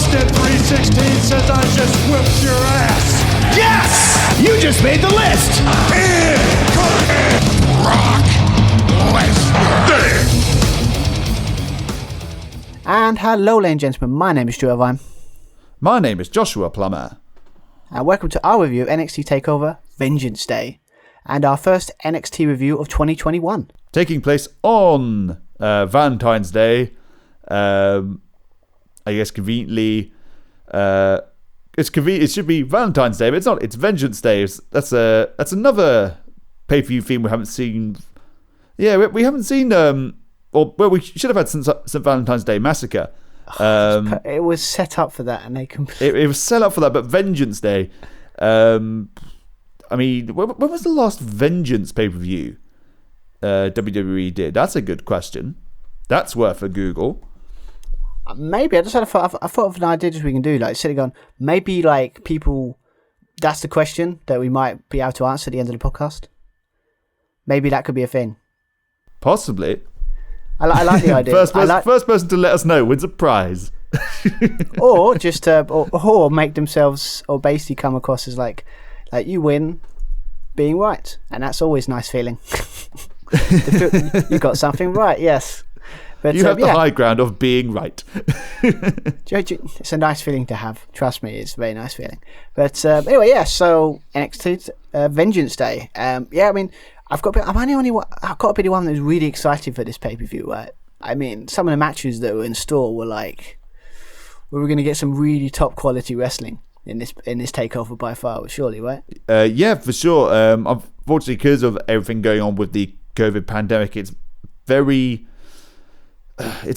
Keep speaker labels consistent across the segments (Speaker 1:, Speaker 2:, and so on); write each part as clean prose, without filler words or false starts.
Speaker 1: Twisted 316 says I just whipped your ass.
Speaker 2: Yes! You just made the list!
Speaker 1: Rock Lesnar.
Speaker 3: And hello, ladies and gentlemen, my name is Stuart Vine.
Speaker 4: My name is Joshua Plummer.
Speaker 3: And welcome to our review of NXT TakeOver Vengeance Day. And our first NXT review of 2021.
Speaker 4: Taking place on Valentine's Day. I guess conveniently, it should be Valentine's Day, but it's not. It's Vengeance Day. That's another pay-per-view theme we haven't seen. Yeah, we haven't seen. We should have had since Valentine's Day Massacre.
Speaker 3: It was set up for that, and they
Speaker 4: it was set up for that, but Vengeance Day. I mean, when was the last Vengeance pay-per-view WWE did? That's a good question. That's worth a Google.
Speaker 3: Maybe I thought of an idea we can do, like sitting on maybe like people. That's the question that we might be able to answer at the end of the podcast. Maybe that could be a thing.
Speaker 4: Possibly.
Speaker 3: I like the idea.
Speaker 4: First person to let us know wins a prize.
Speaker 3: Or just or make themselves or basically come across as like you win being right, and that's always a nice feeling. You got something right, yes. But
Speaker 4: you have the high ground of being right.
Speaker 3: It's a nice feeling to have. Trust me, it's a very nice feeling. But anyway, yeah. So NXT Vengeance Day. I mean, I've got to be the one that's really excited for this pay-per-view, right? I mean, some of the matches that were in store were like, we were going to get some really top quality wrestling in this takeover by far, surely, right?
Speaker 4: Yeah, for sure. Unfortunately, because of everything going on with the COVID pandemic, it's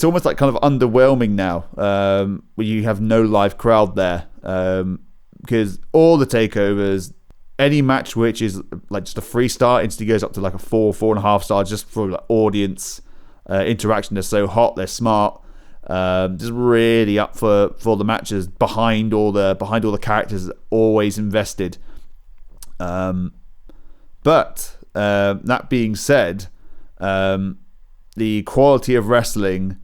Speaker 4: almost like kind of underwhelming now, where you have no live crowd there, because all the takeovers, any match which is like just a 3-star instantly goes up to like a 4.5 star just for like audience interaction. They're so hot, they're smart, just really up for the matches behind all the characters, always invested. But that being said, the quality of wrestling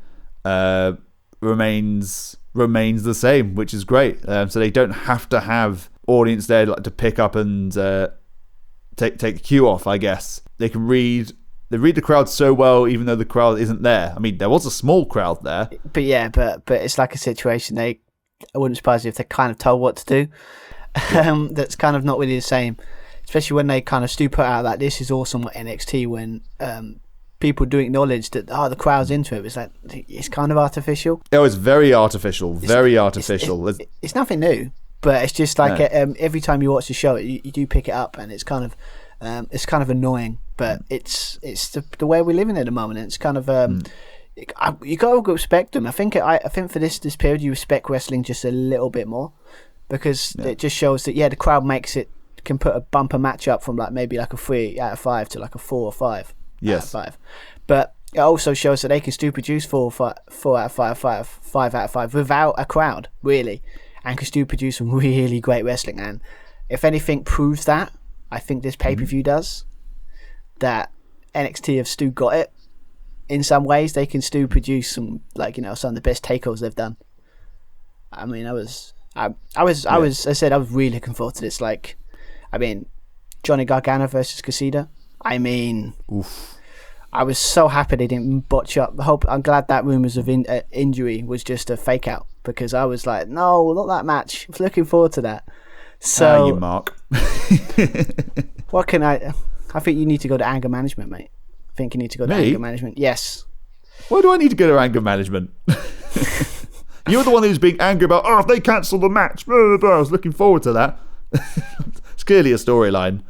Speaker 4: remains the same, which is great. So they don't have to have audience there like to pick up and take the cue off. I guess they read the crowd so well, even though the crowd isn't there. I mean, there was a small crowd there,
Speaker 3: but yeah, but it's like a situation. I wouldn't surprise you if they're kind of told what to do. That's kind of not really the same, especially when they kind of do put out that this is awesome at NXT when. People do acknowledge that the crowd's into it. It's like it's kind of artificial.
Speaker 4: It was very artificial, artificial.
Speaker 3: It's nothing new, but it's just like every time you watch the show, you do pick it up, and it's kind of annoying. But it's the way we live in at the moment. And it's kind of you got to respect them. I think for this period, you respect wrestling just a little bit more because it just shows that the crowd can put a bumper match up from like maybe like a 3 out of 5 to like a 4 or 5.
Speaker 4: Yes.
Speaker 3: Out of 5. But it also shows that they can still produce 4 out of 5 out of 5 without a crowd, really, and can still produce some really great wrestling. And if anything proves that, I think this pay-per-view does, that NXT have still got it. In some ways, they can still produce some, like, some of the best takeovers they've done. I mean, I was really looking forward to this. Like, I mean, Johnny Gargano versus Kushida. I mean,
Speaker 4: oof.
Speaker 3: I was so happy they didn't botch up. I'm glad that rumours of injury was just a fake out, because I was like, no, not that match. I was looking forward to that. So,
Speaker 4: you mark.
Speaker 3: What can I think you need to go to anger management, mate. I think you need to go to anger management. Yes.
Speaker 4: Why do I need to go to anger management? You're the one who's being angry about, if they cancel the match. Blah, blah, blah. I was looking forward to that. It's clearly a storyline.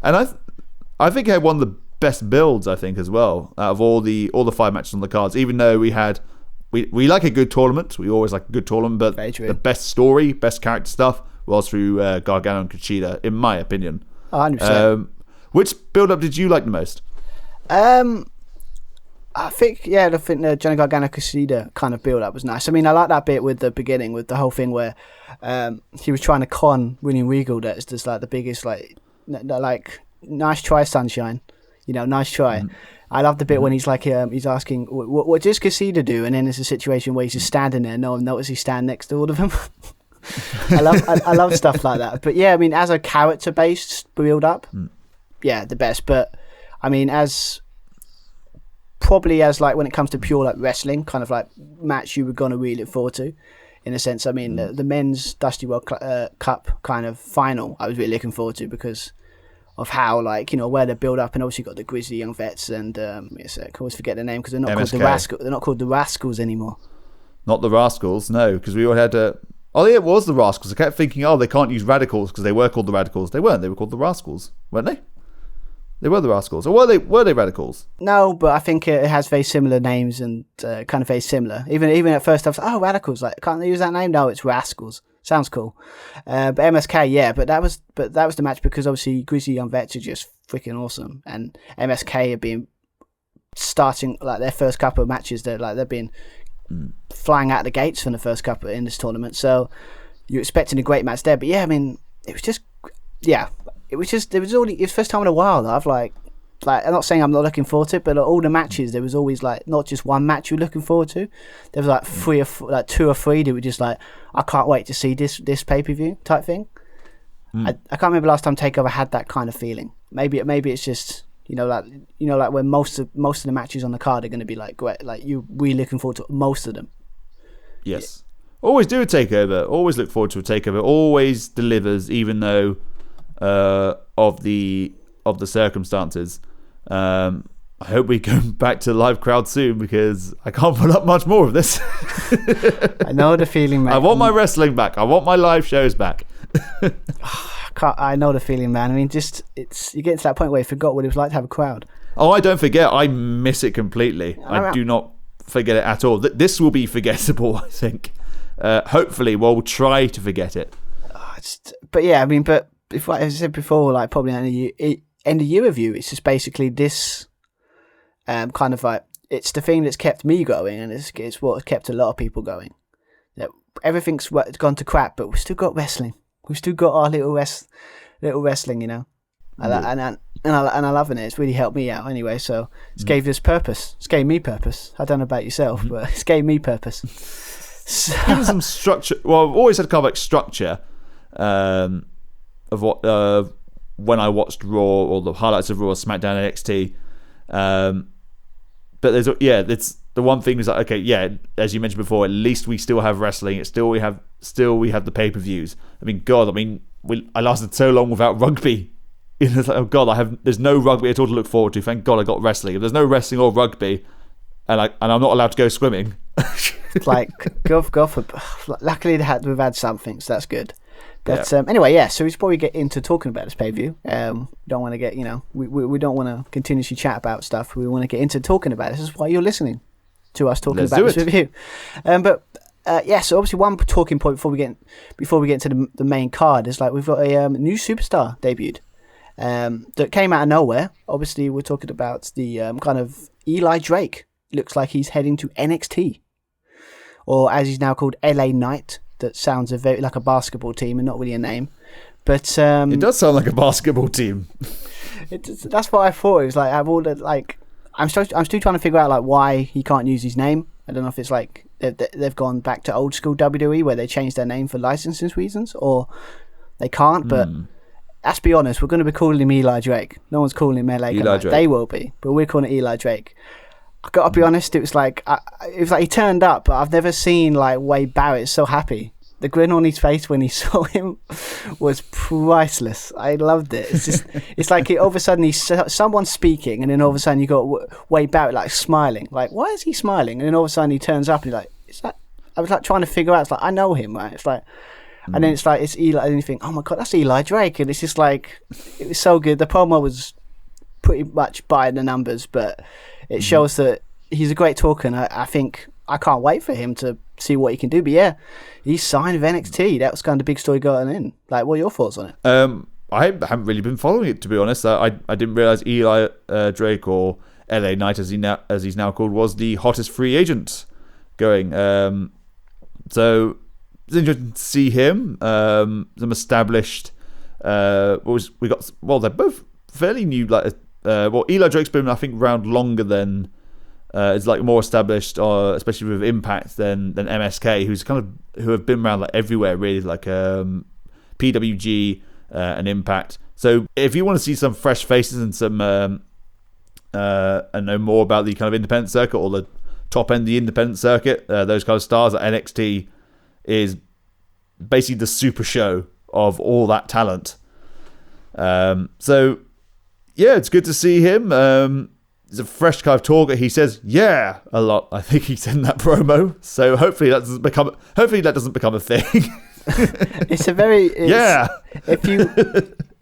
Speaker 4: And I think it had one of the best builds, I think, as well, out of all the 5 matches on the cards. Even though we like a good tournament, we always like a good tournament, but the best story, best character stuff was through Gargano and Kushida, in my opinion.
Speaker 3: 100%.
Speaker 4: Which build-up did you like the most?
Speaker 3: I think the Johnny Gargano Kushida kind of build-up was nice. I mean, I like that bit with the beginning, with the whole thing where he was trying to con William Regal. That's just like the biggest, like nice try, sunshine. Nice try. I love the bit when he's like, he's asking, what does Kushida do? And then there's a situation where he's just standing there. No one notices he's standing next to all of them. I love stuff like that. But yeah, I mean, as a character-based build-up, yeah, the best. But I mean, probably as like when it comes to pure like wrestling, kind of like match you were gonna really look forward to, in a sense. I mean, the men's Dusty World Cup kind of final, I was really looking forward to because of how, like, you know, where they build up, and obviously got the Grizzly Young Vets and I always forget the name because they're not called the Rascals. They're not called the Rascals anymore.
Speaker 4: Not the Rascals, no, because we all had oh yeah, it was the Rascals. I kept thinking, they can't use Radicals because they were called the Radicals. They weren't. They were called the Rascals, weren't they? They were the Rascals, or were they Radicals? No,
Speaker 3: but I think it has very similar names and kind of very similar. Even at first, I was like, Radicals. Like, can't they use that name? No, it's Rascals. Sounds cool. But MSK, yeah. But that was the match because obviously Grizzly Young Vets are just freaking awesome, and MSK have been starting like their first couple of matches. They've been flying out the gates from the first couple in this tournament. So you're expecting a great match there. But yeah, I mean, it was just it was the first time in a while that I've like I'm not saying I'm not looking forward to it, but all the matches, there was always like not just one match you're looking forward to. There was like two or three that were just like, I can't wait to see this pay-per-view type thing. I can't remember last time TakeOver had that kind of feeling. Maybe it's just like when most of the matches on the card are going to be like great, like you're really looking forward to most of them.
Speaker 4: Yes, always do a TakeOver. Always look forward to a TakeOver. Always delivers, even though of the circumstances. I hope we go back to the live crowd soon because I can't put up much more of this.
Speaker 3: I know the feeling, man.
Speaker 4: I want my wrestling back. I want my live shows back.
Speaker 3: I know the feeling, man. I mean, you get to that point where you forgot what it was like to have a crowd.
Speaker 4: Oh, I don't forget. I miss it completely. I do not forget it at all. This will be forgettable, I think. Hopefully, we'll try to forget it.
Speaker 3: But yeah, I mean, but as I said before, like probably end of year review, it's just basically this kind of like, it's the thing that's kept me going, and it's what has kept a lot of people going. Everything's gone to crap, but we've still got wrestling. We've still got our little wrestling, you know. And I'm loving it. It's really helped me out anyway. So it's gave us purpose. It's gave me purpose. I don't know about yourself, but it's gave me purpose. So,
Speaker 4: give us some structure. Well, I've always had kind of like structure of what when I watched Raw or the highlights of Raw, SmackDown, NXT. But it's the one thing is like, okay, yeah, as you mentioned before, at least we still have wrestling. We have the pay-per-views. I mean, God, I lasted so long without rugby. It's like, oh God, there's no rugby at all to look forward to. Thank God I got wrestling. If there's no wrestling or rugby, and I'm not allowed to go swimming.
Speaker 3: Like, go for. Luckily, we've had something, so that's good. But anyway, yeah. So we should probably get into talking about this pay-per-view. Don't want to get, we don't want to continuously chat about stuff. We want to get into talking about it. This is why you're listening to us talking about this review. So obviously one talking point before we get into the main card is like we've got a new superstar debuted that came out of nowhere. Obviously, we're talking about the kind of Eli Drake. Looks like he's heading to NXT, or as he's now called, LA Knight. That sounds like a basketball team and not really a name, but
Speaker 4: it does sound like a basketball team.
Speaker 3: That's what I thought. It was like I'm still trying to figure out like why he can't use his name. I don't know if it's like they've gone back to old school WWE where they changed their name for licensing reasons, or they can't. But let's be honest, we're going to be calling him Eli Drake. No one's calling him LA Drake. They will be, but we're calling it Eli Drake. I got to be honest, it was like he turned up, but I've never seen like Wade Barrett so happy. The grin on his face when he saw him was priceless. I loved it. It's like all of a sudden someone's speaking, and then all of a sudden you got Wade Barrett like smiling. Like, why is he smiling? And then all of a sudden he turns up and he's like, "Is that?" I was like trying to figure out. It's like, I know him, right? It's like, and then it's like it's Eli, and you think, oh my God, that's Eli Drake, and it's just like it was so good. The promo was pretty much by the numbers, but it shows that he's a great talker, and I think I can't wait for him to see what he can do. But yeah, he's signed with NXT. That was kind of the big story going in. Like, what are your thoughts on it?
Speaker 4: I haven't really been following it, to be honest. I didn't realize Eli Drake, or LA Knight as he's now called, was the hottest free agent going. So it's interesting to see him. Some established. They're both fairly new, like Eli Drake's been, I think, around longer than is like more established, especially with Impact than MSK, who have been around like everywhere really, like PWG and Impact. So if you want to see some fresh faces and some and know more about the kind of independent circuit or the top end of the independent circuit, those kind of stars, at NXT is basically the super show of all that talent. So yeah, it's good to see him. He's a fresh kind of talker. He says "yeah" a lot. I think he said in that promo. So hopefully that doesn't become a thing.
Speaker 3: It's a very
Speaker 4: yeah.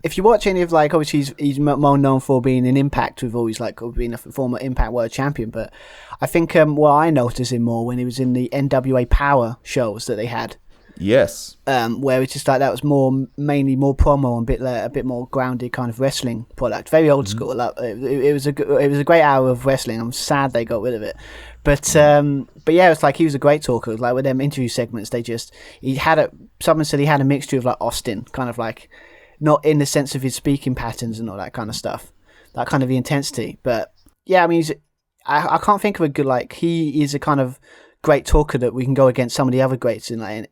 Speaker 3: If you watch any of, like, obviously he's more known for being in Impact, with always like being a former Impact World Champion. But I think what I noticed him more when he was in the NWA Power shows that they had.
Speaker 4: Yes.
Speaker 3: Where it's just like that was mainly more promo and a bit more grounded kind of wrestling product, very old school. Like, it was a great hour of wrestling. I'm sad they got rid of it, but yeah, it's like he was a great talker. Like with them interview segments, someone said he had a mixture of like Austin, kind of like, not in the sense of his speaking patterns and all that kind of stuff, that kind of the intensity. But yeah, I mean, I can't think of a good, like, he is a kind of great talker that we can go against some of the other greats in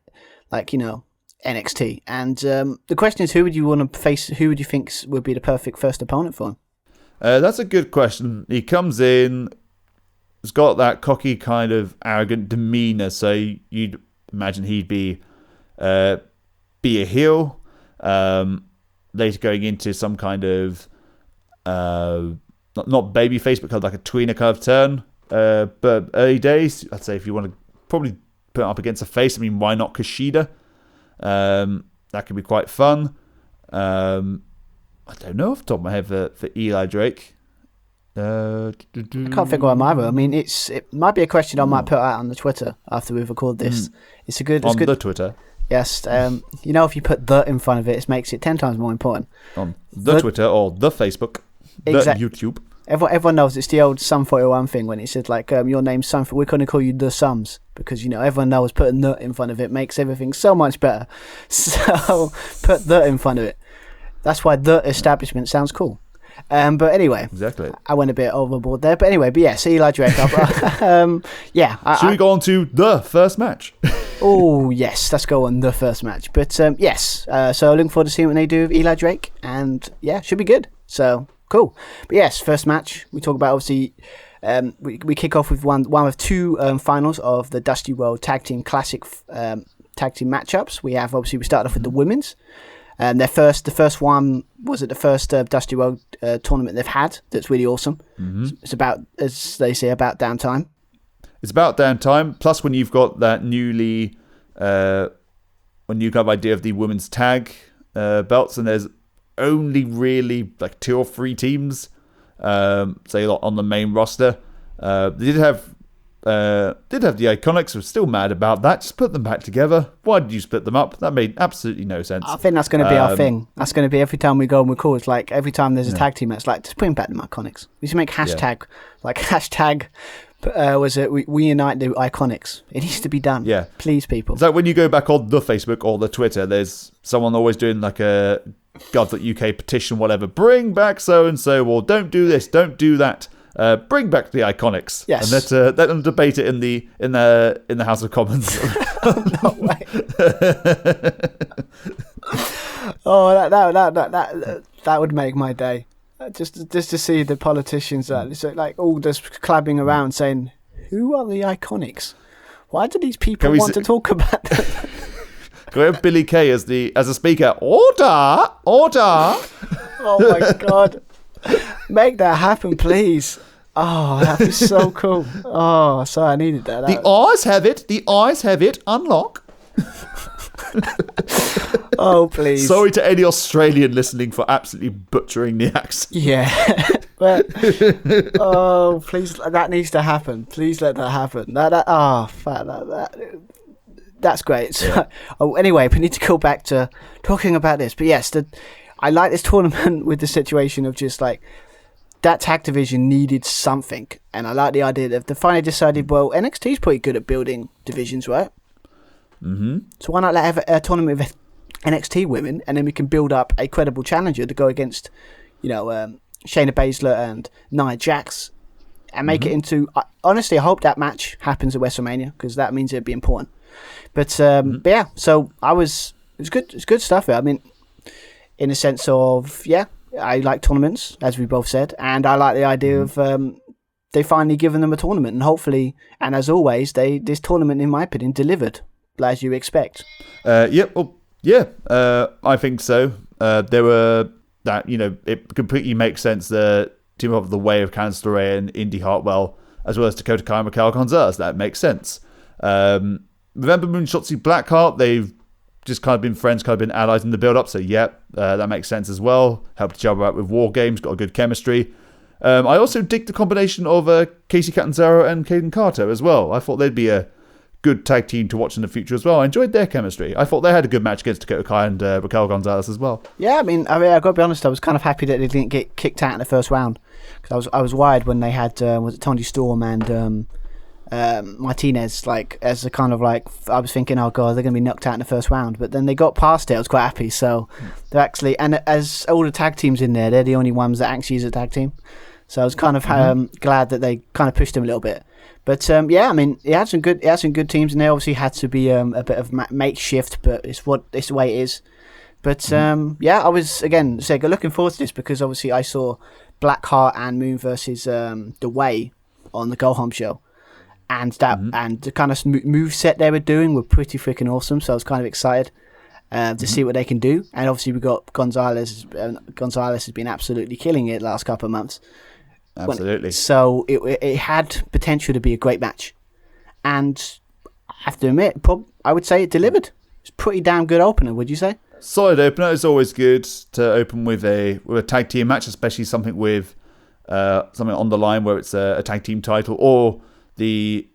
Speaker 3: like you know, NXT. And the question is, who would you want to face? Who would you think would be the perfect first opponent for him?
Speaker 4: That's a good question. He comes in, he's got that cocky kind of arrogant demeanor, so you'd imagine he'd be a heel. Later going into some kind of not babyface, but kind of like a tweener kind of turn. But early days, I'd say if you want to probably put it up against a face, I mean, why not Kushida? That could be quite fun. I don't know off the top of my head for Eli Drake.
Speaker 3: I can't think of him either. I mean, it might be a question I might put out on the Twitter after we record this. It's good.
Speaker 4: The Twitter.
Speaker 3: Yes, you know, if you put "the" in front of it makes it 10 times more important.
Speaker 4: On the Twitter or the Facebook, the YouTube.
Speaker 3: Everyone knows it's the old Sum 41 thing when it said, like, your name's Sum, we're going to call you the Sums, because, you know, everyone knows putting "the" in front of it makes everything so much better. So put "the" in front of it. That's why the establishment sounds cool. But anyway,
Speaker 4: exactly.
Speaker 3: I went a bit overboard there. But anyway, yes, Eli Drake. Yeah.
Speaker 4: Should we go on to the first match?
Speaker 3: Oh, yes, let's go on the first match. But yes, so looking forward to seeing what they do with Eli Drake. And yeah, should be good. So cool. But yes, first match. We talk about, obviously, we kick off with one of two finals of the Dusty World Tag Team Classic tag team matchups. We started off with the women's. The first one was the first Dusty World tournament they've had. That's really awesome. Mm-hmm. It's about, as they say, about damn time. It's about damn time. Plus, when you've got that new kind of idea of the women's tag belts, and there's only really like 2 or 3 teams, say on the main roster. They did have the Iconics. We're still mad about that. Just put them back together. Why did you split them up? That made absolutely no sense. I think that's going to be our thing. That's going to be every time we go and record. It's like every time there's a tag team, it's like, just bring back the Iconics. We should make hashtag. Was it we unite the Iconics? It needs to be done. Yeah, please, people. So when you go back on the Facebook or the Twitter, there's someone always doing like a gov.uk petition, whatever. Bring back so and so, or don't do this, don't do that. Bring back the Iconics. Yes, and let them debate it in the House of Commons. No way. Oh, that would make my day. Just to see the politicians like all just clapping around saying, "Who are the Iconics? Why do these people want to talk about them?" Can we have Billy Kay as a speaker? Order! Oh my God. Make that happen, please. Oh, that'd be so cool. Oh, sorry, I needed that. The eyes have it. Unlock. Oh, please. Sorry to any Australian listening for absolutely butchering the accent. Yeah. But, oh, please, that needs to happen. Please let that happen. That's great. So, anyway, we need to go back to talking about this. But yes, I like this tournament with the situation of just like that tag division needed something, and I like the idea that they finally decided, well, NXT's pretty good at building divisions, right? Mm-hmm. So why not have a tournament with NXT women, and then we can build up a credible challenger to go against, Shayna Baszler and Nia Jax, and make it into. Honestly, I hope that match happens at WrestleMania because that means it'd be important. But yeah, so it was good. It's good stuff. I mean, in a sense of I like tournaments, as we both said, and I like the idea of they finally given them a tournament, and hopefully, and as always, this tournament, in my opinion, delivered as you expect.
Speaker 4: I think so. There were that it completely makes sense the team of the way of Candice LeRae and Indy Hartwell, as well as Dakota Kai and Raquel González. That makes sense. Ember Moon, Shotzi, Blackheart, they've just kind of been friends, kind of been allies in the build-up. So, that makes sense as well. Helped each other out with War Games, got a good chemistry. I also dig the combination of Casey Catanzaro and Caden Carter as well. I thought they'd be a good tag team to watch in the future as well. I enjoyed their chemistry. I thought they had a good match against Dakota Kai and Raquel González as well.
Speaker 3: Yeah, I mean, I've got to be honest, I was kind of happy that they didn't get kicked out in the first round. Because I was worried when they had, was it Toni Storm and Martinez, as a kind of I was thinking, oh god, they're going to be knocked out in the first round, but then they got past it. I was quite happy. So they're actually, and as all the tag teams in there, they're the only ones that actually is a tag team. So I was kind of glad that they kind of pushed them a little bit. But I mean, it had some good teams in there. Obviously, had to be a bit of makeshift, but it's the way it is. But I was again looking forward to this because obviously I saw Blackheart and Moon versus The Way on the Go Home show. And that and the kind of move set they were doing were pretty freaking awesome. So I was kind of excited to see what they can do. And obviously we got González. González has been absolutely killing it the last couple of months.
Speaker 4: Absolutely.
Speaker 3: So it had potential to be a great match, and I have to admit, I would say it delivered. It's a pretty damn good opener. Would you say?
Speaker 4: Solid opener. It's always good to open with a tag team match, especially something with something on the line where it's a tag team title or the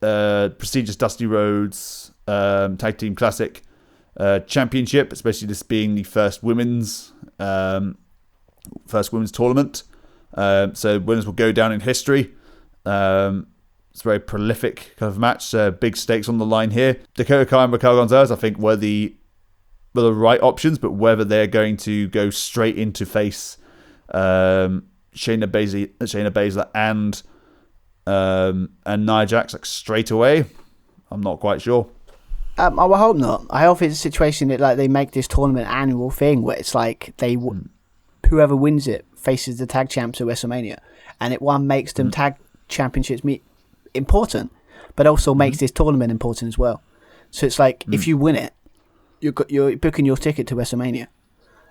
Speaker 4: prestigious Dusty Rhodes Tag Team Classic Championship, especially this being the first women's tournament. So winners will go down in history. It's a very prolific kind of match. Big stakes on the line here. Dakota Kai and Raquel González, I think, were the right options, but whether they're going to go straight into face Shayna Baszler and Nia Jax straight away, I'm not quite sure.
Speaker 3: I would hope not. I hope it's a situation that they make this tournament an annual thing where it's whoever wins it faces the tag champs at WrestleMania, and it makes them tag championships important, but also makes this tournament important as well. So it's if you win it, you're booking your ticket to WrestleMania.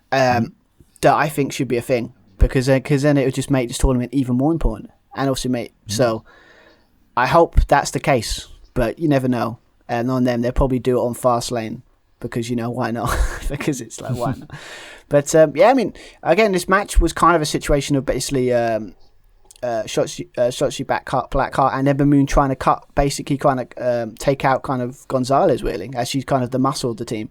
Speaker 3: That I think should be a thing because then it would just make this tournament even more important. And also, so I hope that's the case, but you never know. And on them, they'll probably do it on Fastlane because why not? Because it's why not? But I mean, again, this match was kind of a situation of basically Shotzi Blackheart and Ember Moon trying to take out kind of González really, as she's kind of the muscle of the team.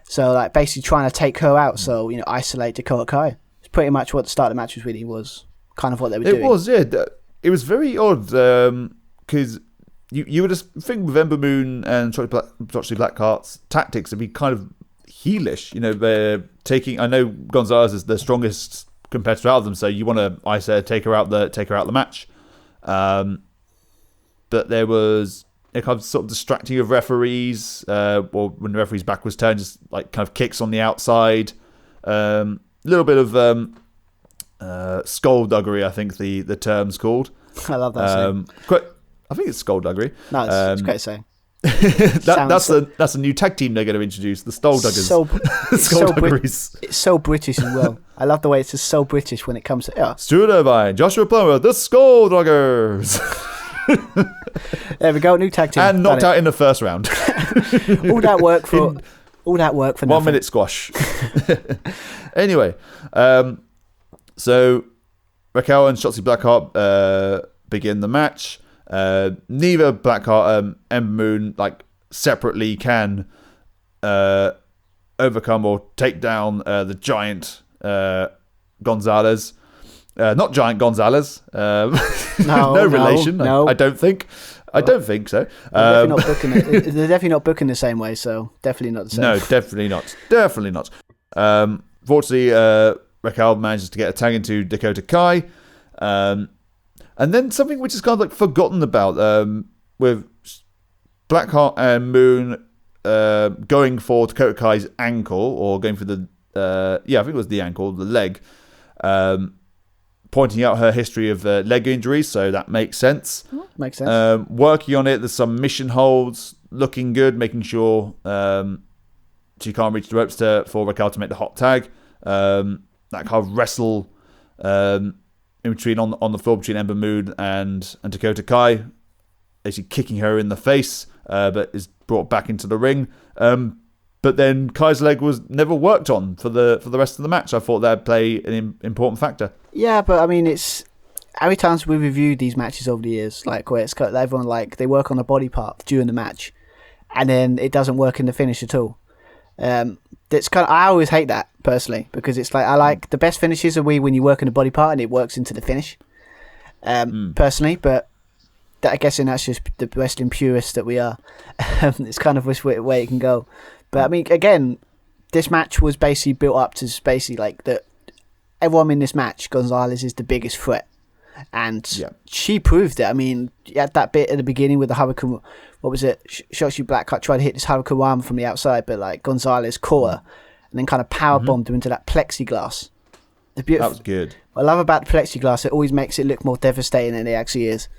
Speaker 3: So basically trying to take her out. So isolate Dakota Kai. It's pretty much what the start of the match was. Kind of what they were doing.
Speaker 4: It was, yeah. It was very odd because you would just think with Ember Moon and Shotzi Blackheart's tactics would be kind of heelish. They're taking. I know González is the strongest competitor out of them, so you want to, I said, take her out the match. But there was a kind of sort of distracting of referees, or when the referee's back was turned, just kind of kicks on the outside. A little bit of skullduggery, I think the term's called.
Speaker 3: I love that.
Speaker 4: I think it's skullduggery.
Speaker 3: No, it's great saying.
Speaker 4: That's a new tag team they're going to introduce, the Skullduggers. Skullduggeries.
Speaker 3: It's so British as well. I love the way it's just so British when it comes to
Speaker 4: Stuart Irvine, Joshua Plummer, the Skullduggers.
Speaker 3: There we go, new tag team.
Speaker 4: And knocked out in the first round.
Speaker 3: all that work for nothing.
Speaker 4: 1 minute squash. Anyway, so Raquel and Shotzi Blackheart begin the match. Neither Blackheart Ember Moon separately can overcome or take down the giant González. Not giant González. No relation.
Speaker 3: No.
Speaker 4: I don't think. I don't think so.
Speaker 3: They're definitely not booking the same way, so definitely not the same.
Speaker 4: No, definitely not. Definitely not. Fortunately, Raquel manages to get a tag into Dakota Kai. And then something which is kind of like forgotten about with Blackheart and Moon going for Dakota Kai's ankle, or going for the I think it was the ankle, the leg, pointing out her history of leg injuries, so that makes sense.
Speaker 3: Makes sense.
Speaker 4: Working on it, there's some mission holds, looking good, making sure she can't reach the ropes for Raquel to make the hot tag. That kind of wrestle in between on the floor between Ember Moon and Dakota Kai, basically kicking her in the face, but is brought back into the ring. But then Kai's leg was never worked on for the rest of the match. I thought that'd play an important factor.
Speaker 3: Yeah, but I mean, it's how many times we've reviewed these matches over the years, like where it's got everyone like they work on a body part during the match, and then it doesn't work in the finish at all. That's kind of, I always hate that personally, because it's like I like the best finishes are when you work in a body part and it works into the finish. Personally, but I guess that's just the wrestling purists that we are. It's kind of which way it can go. But I mean, again, this match was basically built up to basically like that. Everyone in this match, González is the biggest threat, and she proved it. I mean, you had that bit at the beginning with the Hurricane. What was it? Shotzi Blackheart tried to hit this Hurricane Rama from the outside, but like González caught her and then kind of power bombed her into that plexiglass. That
Speaker 4: was good.
Speaker 3: What I love about the plexiglass, it always makes it look more devastating than it actually is.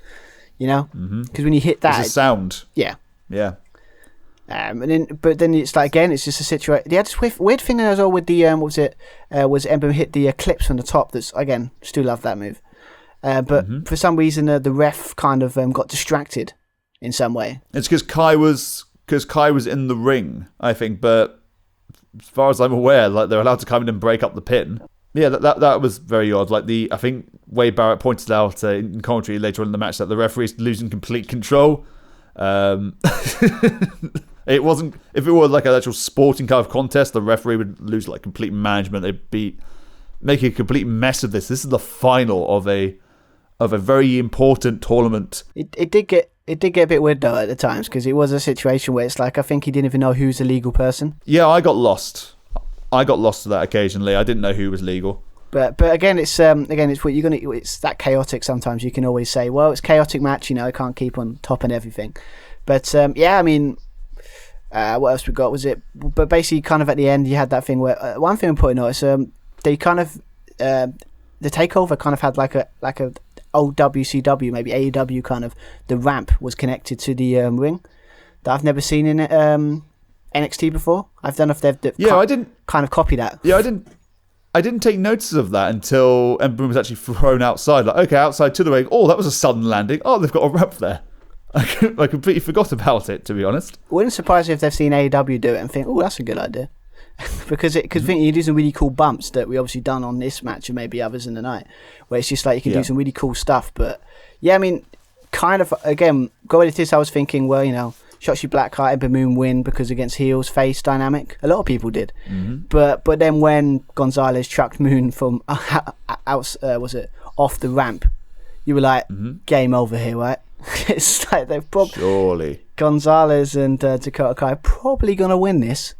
Speaker 3: You know, because when you hit that,
Speaker 4: it's a sound.
Speaker 3: Yeah.
Speaker 4: But
Speaker 3: then it's like again, it's just a situation. They had this weird thing as well with the was Ember hit the clips from the top. That's again, still love that move. But for some reason, the ref kind of got distracted in some way.
Speaker 4: It's because Kai was in the ring, I think. But as far as I'm aware, like they're allowed to come in and break up the pin. Yeah, that was very odd. Like I think Wade Barrett pointed out in commentary later on in the match that the referee is losing complete control. It wasn't. If it were like an actual sporting kind of contest, the referee would lose like complete management. They'd be making a complete mess of this. This is the final of a very important tournament.
Speaker 3: It did get a bit weird though at the times, because it was a situation where it's like I think he didn't even know who's a legal person.
Speaker 4: Yeah, I got lost. To that occasionally. I didn't know who was legal.
Speaker 3: But again, it's what you're gonna. It's that chaotic. Sometimes you can always say, well, it's a chaotic match. You know, I can't keep on top and everything. But I mean, what else we got? Was it? But basically, kind of at the end, you had that thing where one thing I'm putting notice. They kind of the takeover kind of had like a old WCW, maybe AEW kind of. The ramp was connected to the ring that I've never seen in NXT before. I don't know if they've
Speaker 4: I didn't
Speaker 3: kind of copy that.
Speaker 4: Yeah, I didn't take notice of that until Ember Moon was actually thrown outside. Like, okay, outside to the ring. Oh, that was a sudden landing. Oh, they've got a ramp there. I completely forgot about it, to be honest.
Speaker 3: Wouldn't surprise me if they've seen AEW do it and think, oh, that's a good idea. because you do some really cool bumps that we obviously done on this match and maybe others in the night, where it's just like you can do some really cool stuff. But yeah, I mean, kind of, again, going into this, I was thinking, well, you know, Shotzi Blackheart, Ember Moon win because against heels face dynamic. A lot of people did, but then when González chucked Moon from off the ramp, you were like, game over here, right? It's like they've
Speaker 4: surely
Speaker 3: González and Dakota Kai are probably gonna win this,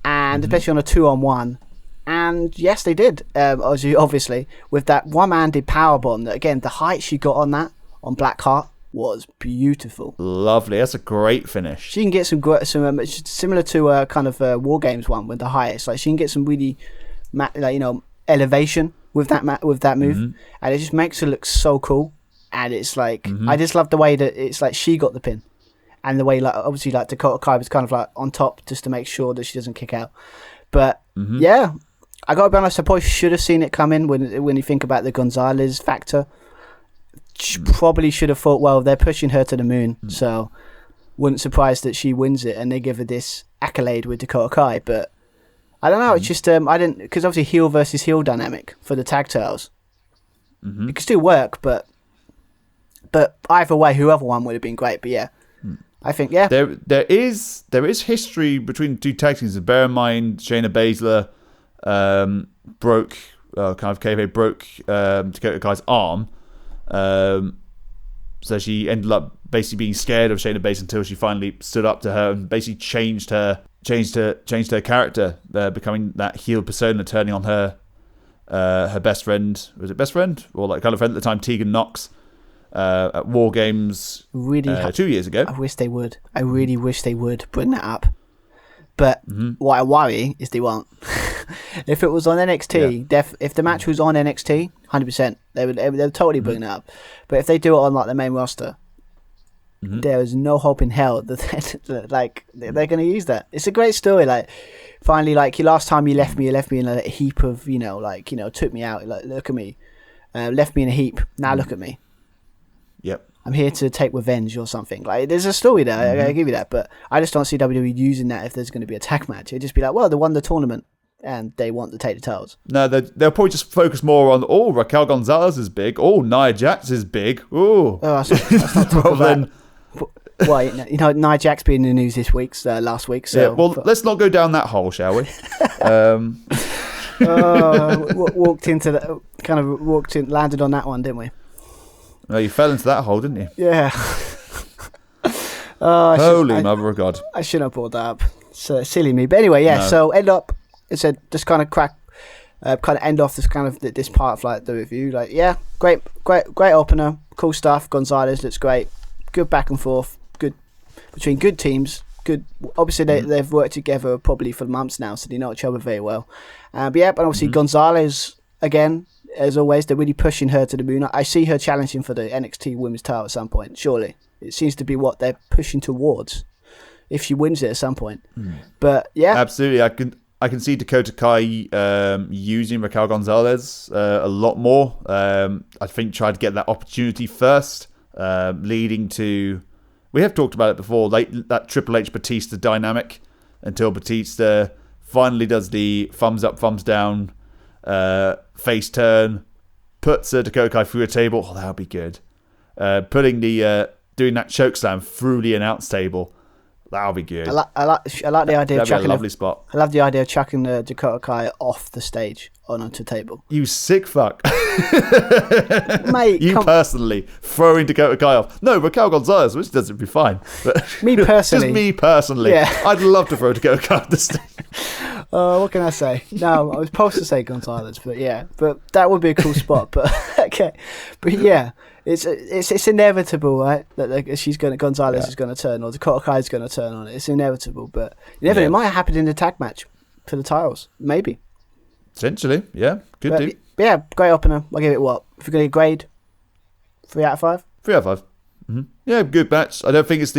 Speaker 3: and especially on a 2-on-1. And yes, they did. Obviously, with that one-handed powerbomb. That again, the height she got on Blackheart was beautiful.
Speaker 4: Lovely. That's a great finish.
Speaker 3: She can get some similar to kind of War Games one with the highest. Like she can get some really, elevation with that move, and it just makes her look so cool. And it's like I just love the way that it's like she got the pin, and the way like obviously like Dakota Kai was kind of like on top just to make sure that she doesn't kick out. But yeah, I gotta be honest, I probably should have seen it coming when you think about the González factor. Probably should have thought, well, they're pushing her to the moon, so wouldn't surprise that she wins it and they give her this accolade with Dakota Kai. But I don't know, it's just I didn't, because obviously heel versus heel dynamic for the tag titles, it could still work, but either way, whoever won would have been great. But yeah, I think
Speaker 4: there is history between the two tag teams. Bear in mind, Shayna Baszler broke Dakota Kai's arm. So she ended up basically being scared of Shayna Baszler until she finally stood up to her and basically changed her character, becoming that heel persona, turning on her her best friend, was it best friend? Or like kind of friend at the time, Tegan Knox, at War Games
Speaker 3: Really,
Speaker 4: 2 years ago.
Speaker 3: I wish they would. I really wish they would bring that up. But what I worry is they won't. If it was on NXT, if the match was on NXT, 100%, they would totally bring that up. But if they do it on like the main roster, there is no hope in hell that they're going to use that. It's a great story. Like, finally, like, last time you left me in a heap of, took me out. Like, look at me, left me in a heap. Now look at me.
Speaker 4: Yep.
Speaker 3: I'm here to take revenge or something. Like, there's a story there. I give you that, but I just don't see WWE using that if there's going to be a tag match. It'd just be like, well, they won the tournament and they want to take the titles.
Speaker 4: No, they'll probably just focus more on, Raquel González is big. Nia Jax is big.
Speaker 3: That's not talk about. Well, Nia Jax being in the news last week. So
Speaker 4: let's not go down that hole, shall we?
Speaker 3: Landed on that one, didn't we?
Speaker 4: No, you fell into that hole, didn't you?
Speaker 3: Yeah.
Speaker 4: Holy mother of God!
Speaker 3: I shouldn't have brought that up. So silly me. But anyway, yeah. No. So end up. It said just kind of end off this kind of this part of like the review. Like, yeah, great opener, cool stuff. González looks great. Good back and forth. Good between good teams. Good. Obviously, they've worked together probably for months now, so they know each other very well. But obviously González again. As always, they're really pushing her to the moon. I see her challenging for the NXT Women's title at some point, surely. It seems to be what they're pushing towards, if she wins it at some point. But, yeah.
Speaker 4: Absolutely. I can see Dakota Kai using Raquel González a lot more. I think try to get that opportunity first, leading to... We have talked about it before, like that Triple H Batista dynamic, until Batista finally does the thumbs up, thumbs down, face turn, puts Dakota Kai through a table. Oh, that would be good. Doing that choke slam through the announce table. That would be good.
Speaker 3: I like the idea of chucking
Speaker 4: a lovely spot.
Speaker 3: I love the idea of chucking Dakota Kai off the stage onto a table.
Speaker 4: You sick fuck.
Speaker 3: Mate,
Speaker 4: personally throwing Dakota Kai off. No, Raquel González, which does it be fine. But
Speaker 3: me personally.
Speaker 4: Just me personally. Yeah. I'd love to throw Dakota Kai off the stage.
Speaker 3: What can I say? No, I was supposed to say González, but yeah, but that would be a cool spot. But okay, but yeah, it's inevitable, right? That González is going to turn, or Dakota Kai is going to turn on it. It's inevitable, but it might happen in the tag match for the titles, maybe.
Speaker 4: Essentially, yeah, could do.
Speaker 3: Yeah, great opener. I'll give it what? If you're going to grade, 3 out of 5.
Speaker 4: 3 out of 5. Mm-hmm. Yeah, good match. I don't think it's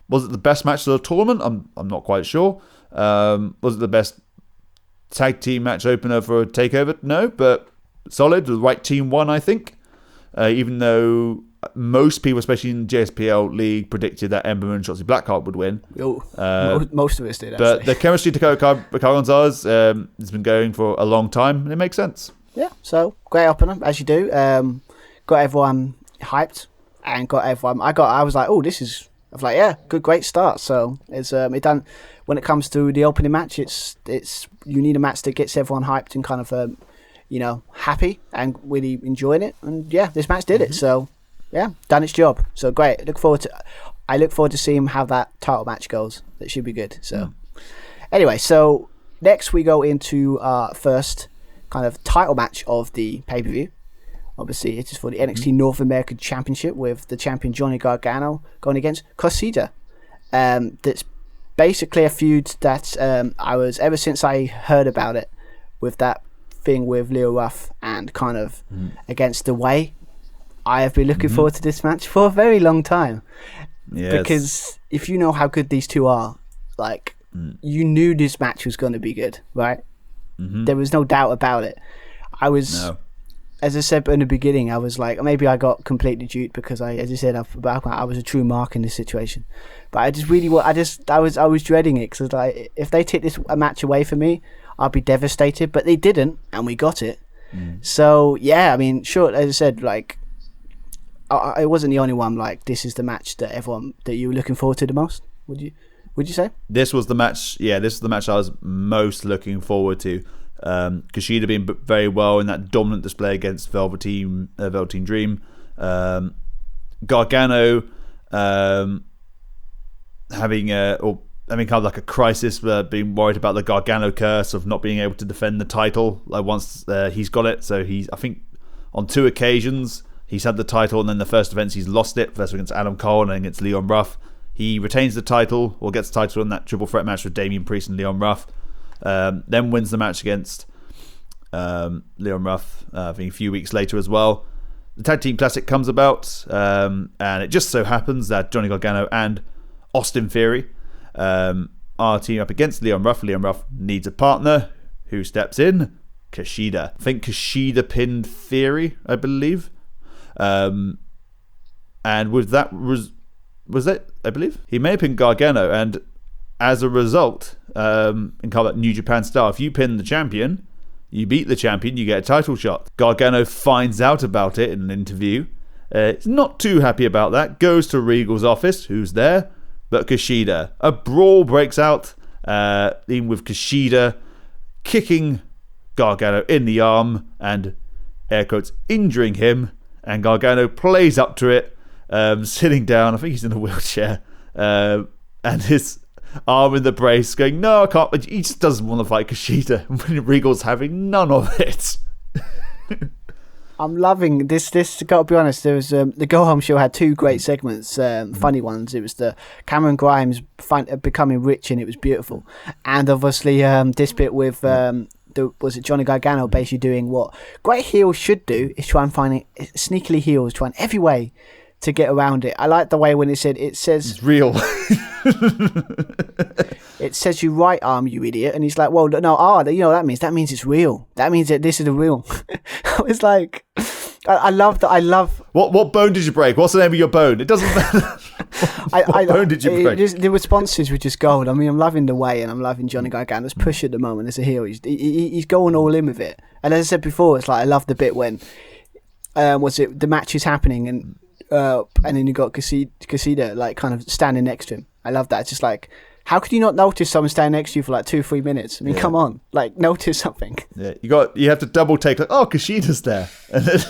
Speaker 4: was it the best match of the tournament? I'm not quite sure. Was it the best tag team match opener for a TakeOver? No, but solid. The right team won, I think. Even though most people, especially in the JSPL League, predicted that Ember and Shotzi Blackheart would win.
Speaker 3: Most of us did, actually.
Speaker 4: But the chemistry to Raquel González has been going for a long time, and it makes sense.
Speaker 3: Yeah, so great opener, as you do. Got everyone hyped, and got everyone... I was like, I was like, yeah, great start. So it's it done. When it comes to the opening match, it's you need a match that gets everyone hyped and kind of happy and really enjoying it. And yeah, this match did it. So yeah, done its job. So great. I look forward to seeing how that title match goes. That should be good. So anyway, so next we go into our first kind of title match of the pay-per-view. Obviously, it is for the NXT North American Championship with the champion Johnny Gargano going against Kushida. That's basically a feud that I was, ever since I heard about it, with that thing with Leo Ruff and kind of against the way, I have been looking forward to this match for a very long time. Yes. Because if you know how good these two are, like, you knew this match was going to be good, right? There was no doubt about it. As I said in the beginning, I was like, maybe I got completely duped because I was a true mark in this situation. But I just really, I was dreading it because like, if they take a match away from me, I'll be devastated. But they didn't, and we got it. So yeah, I mean, sure, as I said, like, I wasn't the only one. Like, this is the match that you were looking forward to the most. Would you say? This was the match.
Speaker 4: Yeah, this is the match I was most looking forward to. Kushida being very well in that dominant display against Velveteen Dream. Gargano having kind of like a crisis, being worried about the Gargano curse of not being able to defend the title once he's got it. So I think on 2 occasions he's had the title, and then the first events he's lost it. First against Adam Cole and then against Leon Ruff. He retains the title, or gets the title in that triple threat match with Damian Priest and Leon Ruff. Then wins the match against Leon Ruff, I think a few weeks later as well. The Tag Team Classic comes about, and it just so happens that Johnny Gargano and Austin Theory are teaming up against Leon Ruff. Leon Ruff needs a partner. Who steps in? Kushida. I think Kushida pinned Theory, I believe. And with that, was that, I believe? He may have pinned Gargano, and as a result, in kind of like New Japan style, if you pin the champion, you beat the champion, you get a title shot. Gargano finds out about it in an interview. He's not too happy about that. Goes to Regal's office. Who's there? But Kushida. A brawl breaks out, even with Kushida kicking Gargano in the arm and, air quotes, injuring him. And Gargano plays up to it, sitting down. I think he's in a wheelchair. And his arm in the brace, going, no, I can't. He just doesn't want to fight Kushida. When Regal's having none of it.
Speaker 3: I'm loving this. Got to be honest, there was the Go Home Show had 2 great segments, funny ones. It was the Cameron Grimes becoming rich, and it was beautiful. And obviously this bit with was it Johnny Gargano basically doing what great heels should do, is try and find it sneakily heels, trying every way to get around it. I like the way when it says
Speaker 4: it's real.
Speaker 3: It says you right arm, you idiot, and he's like, well, no, you know what that means it's real. That means that this is the real. I was like, I love that. I love
Speaker 4: what bone did you break? What's the name of your bone? It doesn't matter. What bone did you break?
Speaker 3: The responses were just gold. I mean, I'm loving the way, and I'm loving Johnny Gargano's push at the moment as a heel. He's going all in with it. And as I said before, it's like I love the bit when the match is happening and then you got Kushida like kind of standing next to him. I love that. It's just like, how could you not notice someone standing next to you for like 2-3 minutes? I mean, come on, like notice something.
Speaker 4: Yeah, you have to double take, like, oh, Kushida's there, and then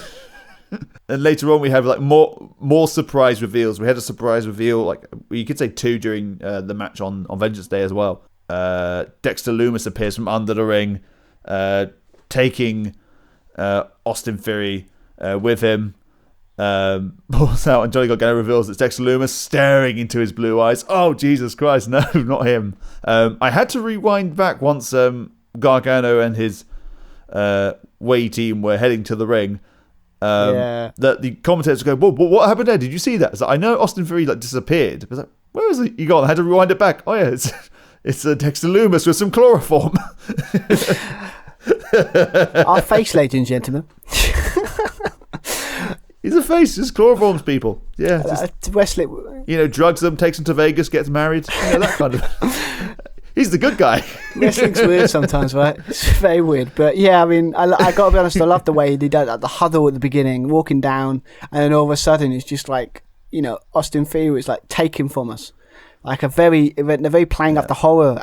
Speaker 4: and later on we have like more surprise reveals. We had a surprise reveal, like you could say 2 during the match on Vengeance Day as well. Dexter Lumis appears from under the ring, taking Austin Theory with him. Pulls out, and Johnny Gargano reveals it's Dexter Lumis staring into his blue eyes. Oh, Jesus Christ, no, not him. I had to rewind back once Gargano and his Way team were heading to the ring. That the commentators go, whoa, what happened there? Did you see that? Like, I know Austin Theory disappeared. I was like, where is he gone? I had to rewind it back. Oh yeah, it's Dexter Lumis with some chloroform.
Speaker 3: Our face, ladies and gentlemen.
Speaker 4: He's a face, just chloroforms people. Yeah.
Speaker 3: Wrestling.
Speaker 4: Drugs them, takes them to Vegas, gets married. That kind of... He's the good guy.
Speaker 3: Wrestling's weird sometimes, right? It's very weird. But yeah, I mean, I got to be honest, I love the way they did the huddle at the beginning, walking down, and then all of a sudden it's just like, Austin Theory is like taken from us. Like they're very playing up the horror.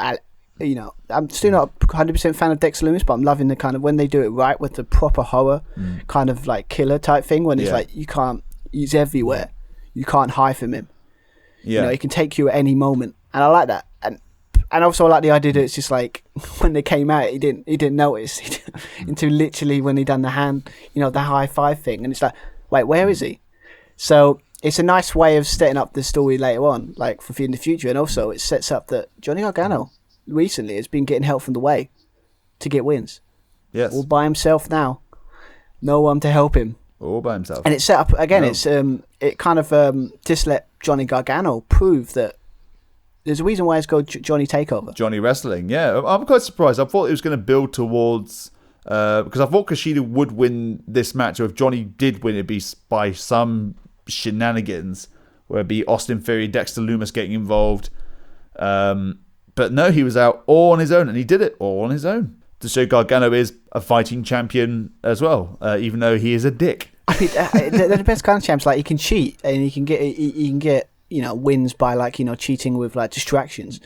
Speaker 3: I'm still not 100% fan of Dexter Lumis, but I'm loving the kind of when they do it right with the proper horror kind of like killer type thing, when it's like he's everywhere, you can't hide from him. He can take you at any moment, and I like that. And also I like the idea that it's just like when they came out, he didn't notice until literally when he done the hand, the high five thing, and it's like, wait, where is he? So it's a nice way of setting up the story later on, like for in the future, and also it sets up that Johnny Gargano recently has been getting help from the Way to get wins.
Speaker 4: Yes.
Speaker 3: All by himself now. No one to help him.
Speaker 4: All by himself.
Speaker 3: And it's set up again. No. It's it kind of just let Johnny Gargano prove that there's a reason why it's called Johnny Takeover. Johnny
Speaker 4: Wrestling. Yeah, I'm quite surprised. I thought it was going to build towards because I thought Kushida would win this match, or if Johnny did win, it'd be by some shenanigans, where it'd be Austin Theory, Dexter Lumis getting involved. But no, he was out all on his own, and he did it all on his own to show Gargano is a fighting champion as well, even though he is a dick.
Speaker 3: I mean, they're the best kind of champs. Like he can cheat, and he can get wins by like cheating with like distractions.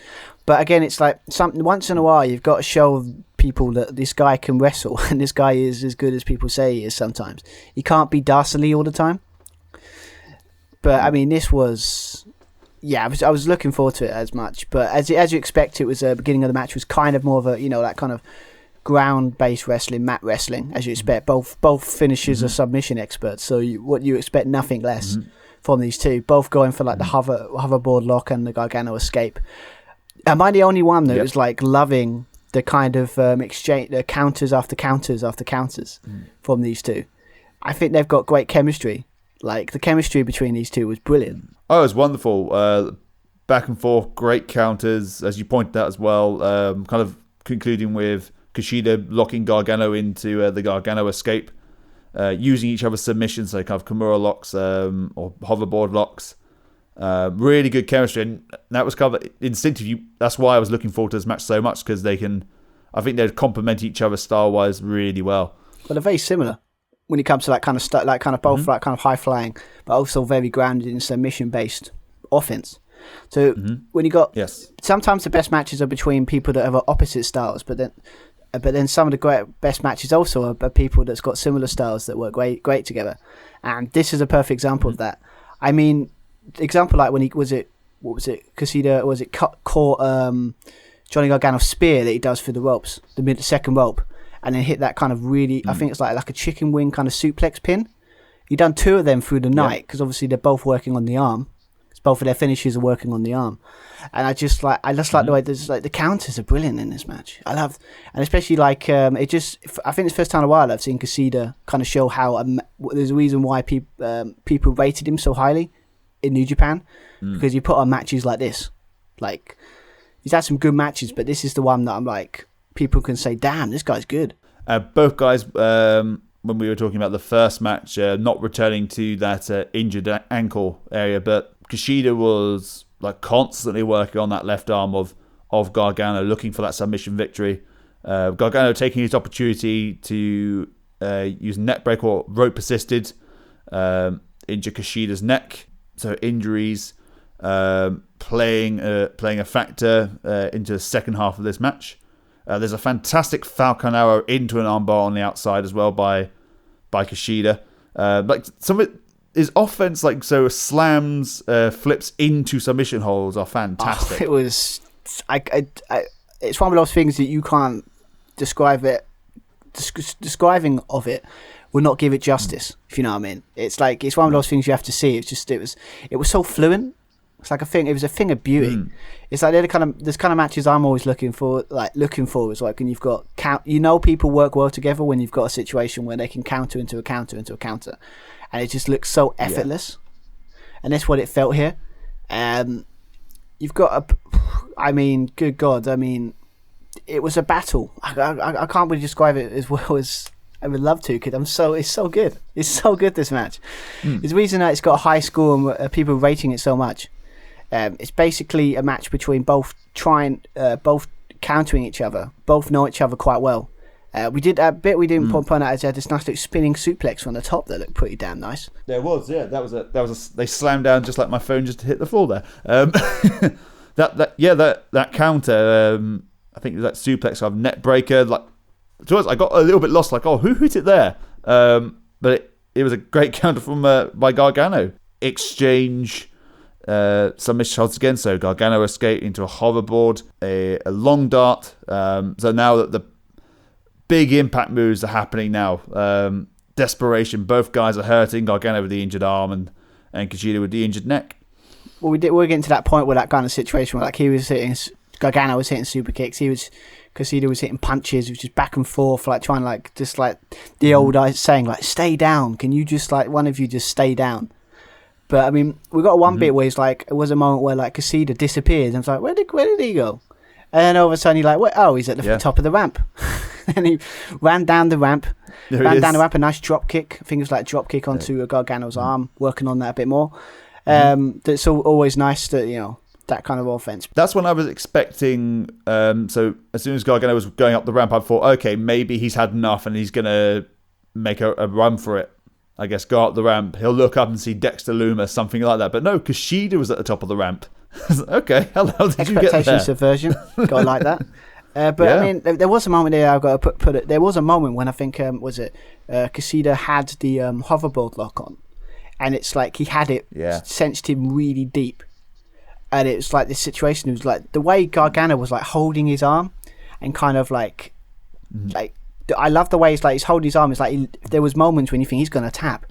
Speaker 3: But again, it's like something once in a while you've got to show people that this guy can wrestle, and this guy is as good as people say he is. Sometimes he can't be dastardly all the time. But I mean, this was. yeah, I was looking forward to it as much, but as you expect, it was beginning of the match was kind of more of a that kind of ground-based wrestling, mat wrestling, as you expect. Both finishers are submission experts, so you expect nothing less from these two. Both going for like the hoverboard lock and the Gargano escape. Am I the only one that was like loving the kind of exchange, the counters after counters after counters from these two? I think they've got great chemistry. Like the chemistry between these two was brilliant.
Speaker 4: Oh, it was wonderful. Back and forth, great counters, as you pointed out as well. Kind of concluding with Kushida locking Gargano into the Gargano escape, using each other's submissions, so kind of Kimura locks or hoverboard locks. Really good chemistry, and that was kind of instinctive. That's why I was looking forward to this match so much, because I think they'd complement each other style-wise really well.
Speaker 3: Well, they're very similar when it comes to that kind of stuff, like kind of both like kind of high flying, but also very grounded in submission based offense. So when you got sometimes the best matches are between people that have opposite styles, but then some of the best matches also are people that's got similar styles that work great together. And this is a perfect example of that. I mean, example like when Kushida caught Johnny Gargano's spear that he does through the ropes, the second rope, and then hit that kind of really, I think it's like a chicken wing kind of suplex pin. He done two of them through the night, because obviously they're both working on the arm. Both of their finishes are working on the arm, and I just like the way there's like the counters are brilliant in this match. I love, and especially like I think it's the first time in a while I've seen Kushida kind of show how there's a reason why people rated him so highly in New Japan, because you put on matches like this. Like he's had some good matches, but this is the one that I'm like, people can say, damn, this guy's good.
Speaker 4: Both guys, when we were talking about the first match, not returning to that injured ankle area, but Kushida was like constantly working on that left arm of Gargano, looking for that submission victory. Gargano taking his opportunity to use net break or rope assisted, injure Kushida's neck. So injuries playing a factor into the second half of this match. There's a fantastic Falcon Arrow into an armbar on the outside as well by Kushida. Like some of it, his offense, like so slams, flips into submission holds are fantastic.
Speaker 3: It was, it's one of those things that you can't describe it. Describing of it will not give it justice. If you know what I mean. It's like it's one of those things you have to see. It's just it was so fluent. It's like a thing. It was a thing of beauty. It's like there's kind of matches I'm always looking for. Is like when you've got people work well together when you've got a situation where they can counter into a counter into a counter, and it just looks so effortless. And that's what it felt here. You've got good God, it was a battle. I can't really describe it as well as I would love to, because it's so good. It's so good, this match. There's a reason that it's got a high score and people rating it so much. It's basically a match between both countering each other, both know each other quite well. We did a bit we didn't point out, as they had this nice little spinning suplex from the top that looked pretty damn nice.
Speaker 4: There was, yeah. That was they slammed down just like my phone just to hit the floor there. That counter. I think that suplex of net breaker. Like, to us, I got a little bit lost. Like, oh, who hit it there? But it was a great counter from by Gargano. Exchange. Submission shots again. So Gargano escaped into a hoverboard, a long dart. So now that the big impact moves are happening now. Desperation. Both guys are hurting. Gargano with the injured arm and Kushida with the injured neck.
Speaker 3: Well, we're getting to that point where that kind of situation where like Gargano was hitting super kicks. Kushida was hitting punches, which is back and forth, like trying like just like the old saying like, stay down. Can you just like one of you just stay down? But I mean, we got one bit where it's like it was a moment where like Kushida disappeared, and I was like, where did he go? And then all of a sudden you're like, he's at the top of the ramp. And he ran down the ramp, a nice drop kick. I think it was like a drop kick onto Gargano's arm, working on that a bit more. That's always nice to, that kind of offense.
Speaker 4: That's when I was expecting, so as soon as Gargano was going up the ramp, I thought, okay, maybe he's had enough and he's going to make a run for it. I guess go up the ramp, he'll look up and see Dexter Lumis, something like that. But no, Kushida was at the top of the ramp. Okay, how the hell did you get there?
Speaker 3: Expectation subversion, got like that. I mean, there was a moment there. I've got to put it. There was a moment when I think Kushida had the hoverboard lock on, and it's like he had it sensed him really deep, And it was like this situation. It was like the way Gargano was like holding his arm and kind of like I love the way he's holding his arm. It's like there was moments when you think he's gonna tap.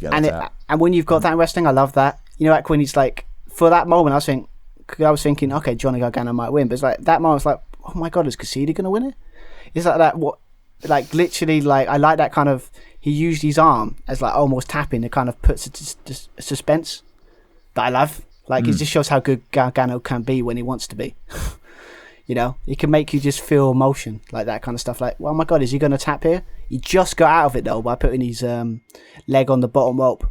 Speaker 3: And when you've got that in wrestling, I love that. You know, like when he's like, for that moment, I was thinking, okay, Johnny Gargano might win, but it's like that moment, it's like, oh my god, is Kushida gonna win it? It's like that. What, like literally, like I like that kind of. He used his arm as like almost tapping. It kind of puts a suspense that I love. Like it just shows how good Gargano can be when he wants to be. You know, he can make you just feel emotion, like that kind of stuff. Like, oh my god, is he gonna tap here? He just got out of it though by putting his leg on the bottom rope.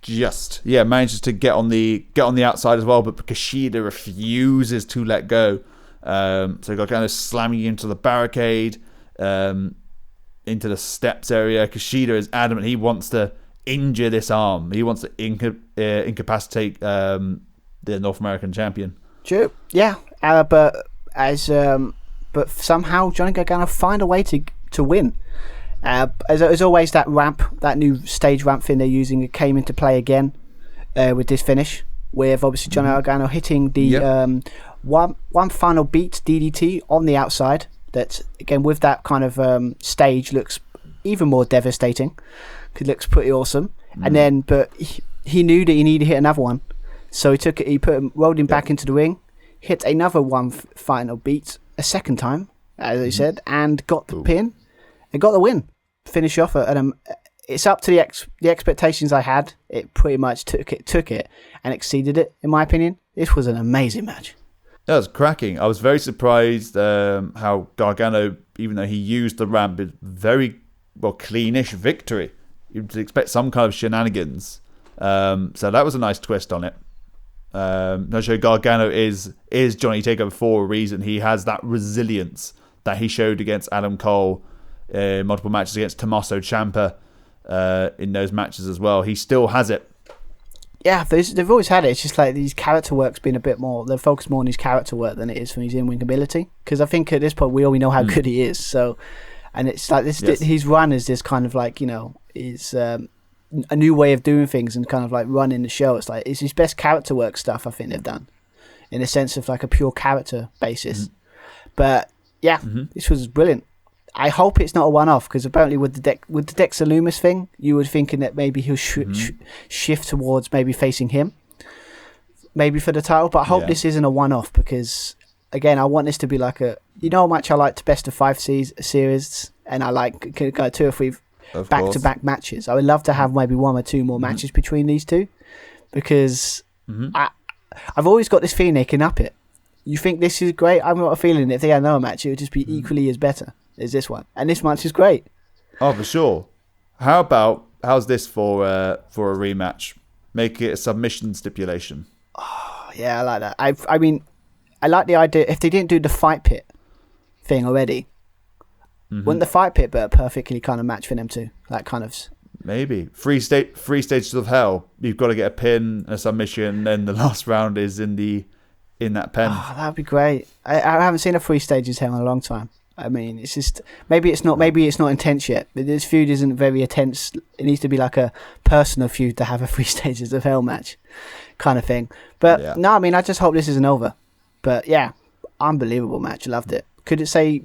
Speaker 4: Manages to get on the outside as well, but Kushida refuses to let go. So Gargano slamming into the barricade, into the steps area. Kushida is adamant he wants to injure this arm. He wants to incapacitate the North American champion.
Speaker 3: True, yeah, but somehow Johnny Gargano find a way to win. As always, that ramp, that new stage ramp thing they're using, it came into play again with this finish, with obviously Johnny Gargano hitting the one final beat DDT on the outside. That again with that kind of stage looks even more devastating. It looks pretty awesome. And then, but he knew that he needed to hit another one, so he took it. He rolled him back into the ring, hit another one final beat a second time, as he said, and got the pin and got the win. Finish off and it's up to the expectations I had. It pretty much took it and exceeded it, in my opinion. This was an amazing match.
Speaker 4: That was cracking. I was very surprised how Gargano, even though he used the ramp, is very cleanish victory. You'd expect some kind of shenanigans. So that was a nice twist on it. No, sure, Gargano is Johnny TakeOver for a reason. He has that resilience that he showed against Adam Cole, multiple matches against Tommaso Ciampa in those matches as well. He still has it.
Speaker 3: Yeah, they've always had it. It's just like his character work's been a bit more. They're focused more on his character work than it is from his in-ring ability. Because I think at this point we already know how good he is. So, and it's like this. Yes. His run is this kind of like, you know, is a new way of doing things and kind of like running the show. It's like it's his best character work stuff I think they've done, in a sense of like a pure character basis. But yeah, this was brilliant. I hope it's not a one-off, because apparently with the Dexter Lumis thing, you were thinking that maybe he'll shift towards maybe facing him, maybe for the title. But I hope this isn't a one-off, because again, I want this to be like a, you know how much I liked best of 5 series, and I like 2 or 3 back-to-back matches. I would love to have maybe 1 or 2 more matches between these two, because I've always got this feeling they can up it. You think this is great? I've got a feeling if they had another match, it would just be equally as better as this one. And this match is great.
Speaker 4: Oh, for sure. How's this for a rematch? Make it a submission stipulation.
Speaker 3: Oh, yeah, I like that. I mean, I like the idea. If they didn't do the fight pit thing already, wouldn't the fight pit be a perfectly kind of match for them too? Like kind of. Maybe
Speaker 4: 3 stages of hell. You've got to get a pin, a submission, then the last round is in that pen.
Speaker 3: Oh, that'd be great. I haven't seen a 3 stages hell in a long time. I mean, it's just maybe it's not intense yet. This feud isn't very intense. It needs to be like a personal feud to have a 3 stages of hell match, kind of thing. But no, I mean, I just hope this isn't over. But yeah, unbelievable match. Loved it. Could it say?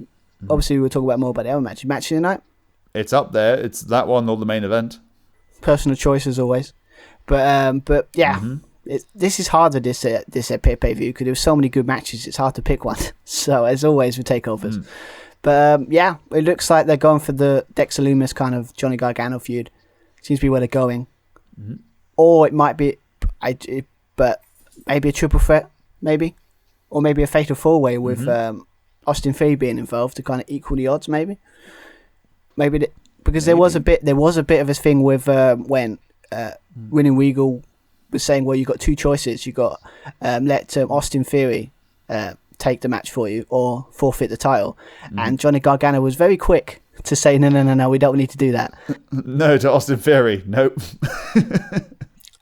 Speaker 3: Obviously, we'll talk about more about the other match. Match of the night. It's up there. It's that one or the main event. Personal choice as always. But yeah. This is harder this pay-per-view, because there were so many good matches. It's hard to pick one. So as always with takeovers. But yeah, it looks like they're going for the Dexter Lumis kind of Johnny Gargano feud. Seems to be where they're going. Or it might be, but maybe a triple threat, maybe, or maybe a fatal 4-way with Austin Theory being involved to kind of equal the odds. Because there was a bit of a thing with when Winning Regal was saying, well, you got 2 choices. You got let Austin Theory take the match for you, or forfeit the title. And Johnny Gargano was very quick to say, no, we don't need to do that. No, to Austin Theory, nope.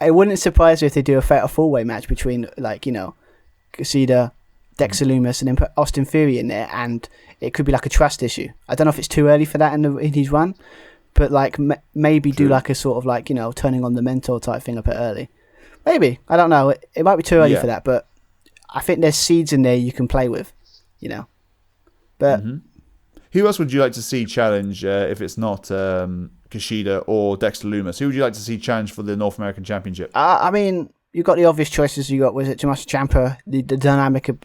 Speaker 3: It wouldn't surprise me if they do a fatal 4-way match between, like, you know, Kushida, Dexter Lumis, and then put Austin Theory in there, and it could be like a trust issue. I don't know if it's too early for that in his run, but like maybe do like a sort of like, you know, turning on the mentor type thing a bit early. Maybe. I don't know. It might be too early
Speaker 4: Yeah.
Speaker 3: for that, but I think there's seeds in there you can play with, But
Speaker 4: Who else would you like to see challenge if it's not Kushida or Dexter Lumis? Who would you like to see challenge for the North American Championship?
Speaker 3: I mean, you've got the obvious choices. You got, was it Tommaso Ciampa? The dynamic of,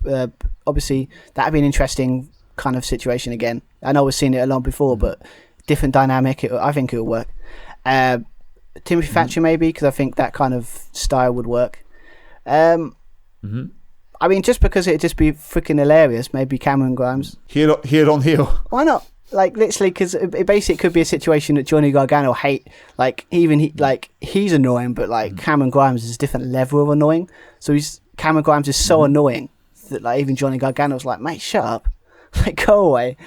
Speaker 3: obviously, that'd be an interesting kind of situation again. I know we've seen it a lot before, but different dynamic. I think it'll work. Timothy Thatcher maybe, because I think that kind of style would work. I mean, just because it'd just be freaking hilarious, maybe Cameron Grimes.
Speaker 4: Heel on heel.
Speaker 3: Why not? Like, literally, because it basically could be a situation that Johnny Gargano hate. Like, he's annoying, but like Cameron Grimes is a different level of annoying. So Cameron Grimes is so annoying that like even Johnny Gargano's like, mate, shut up. Like, go away.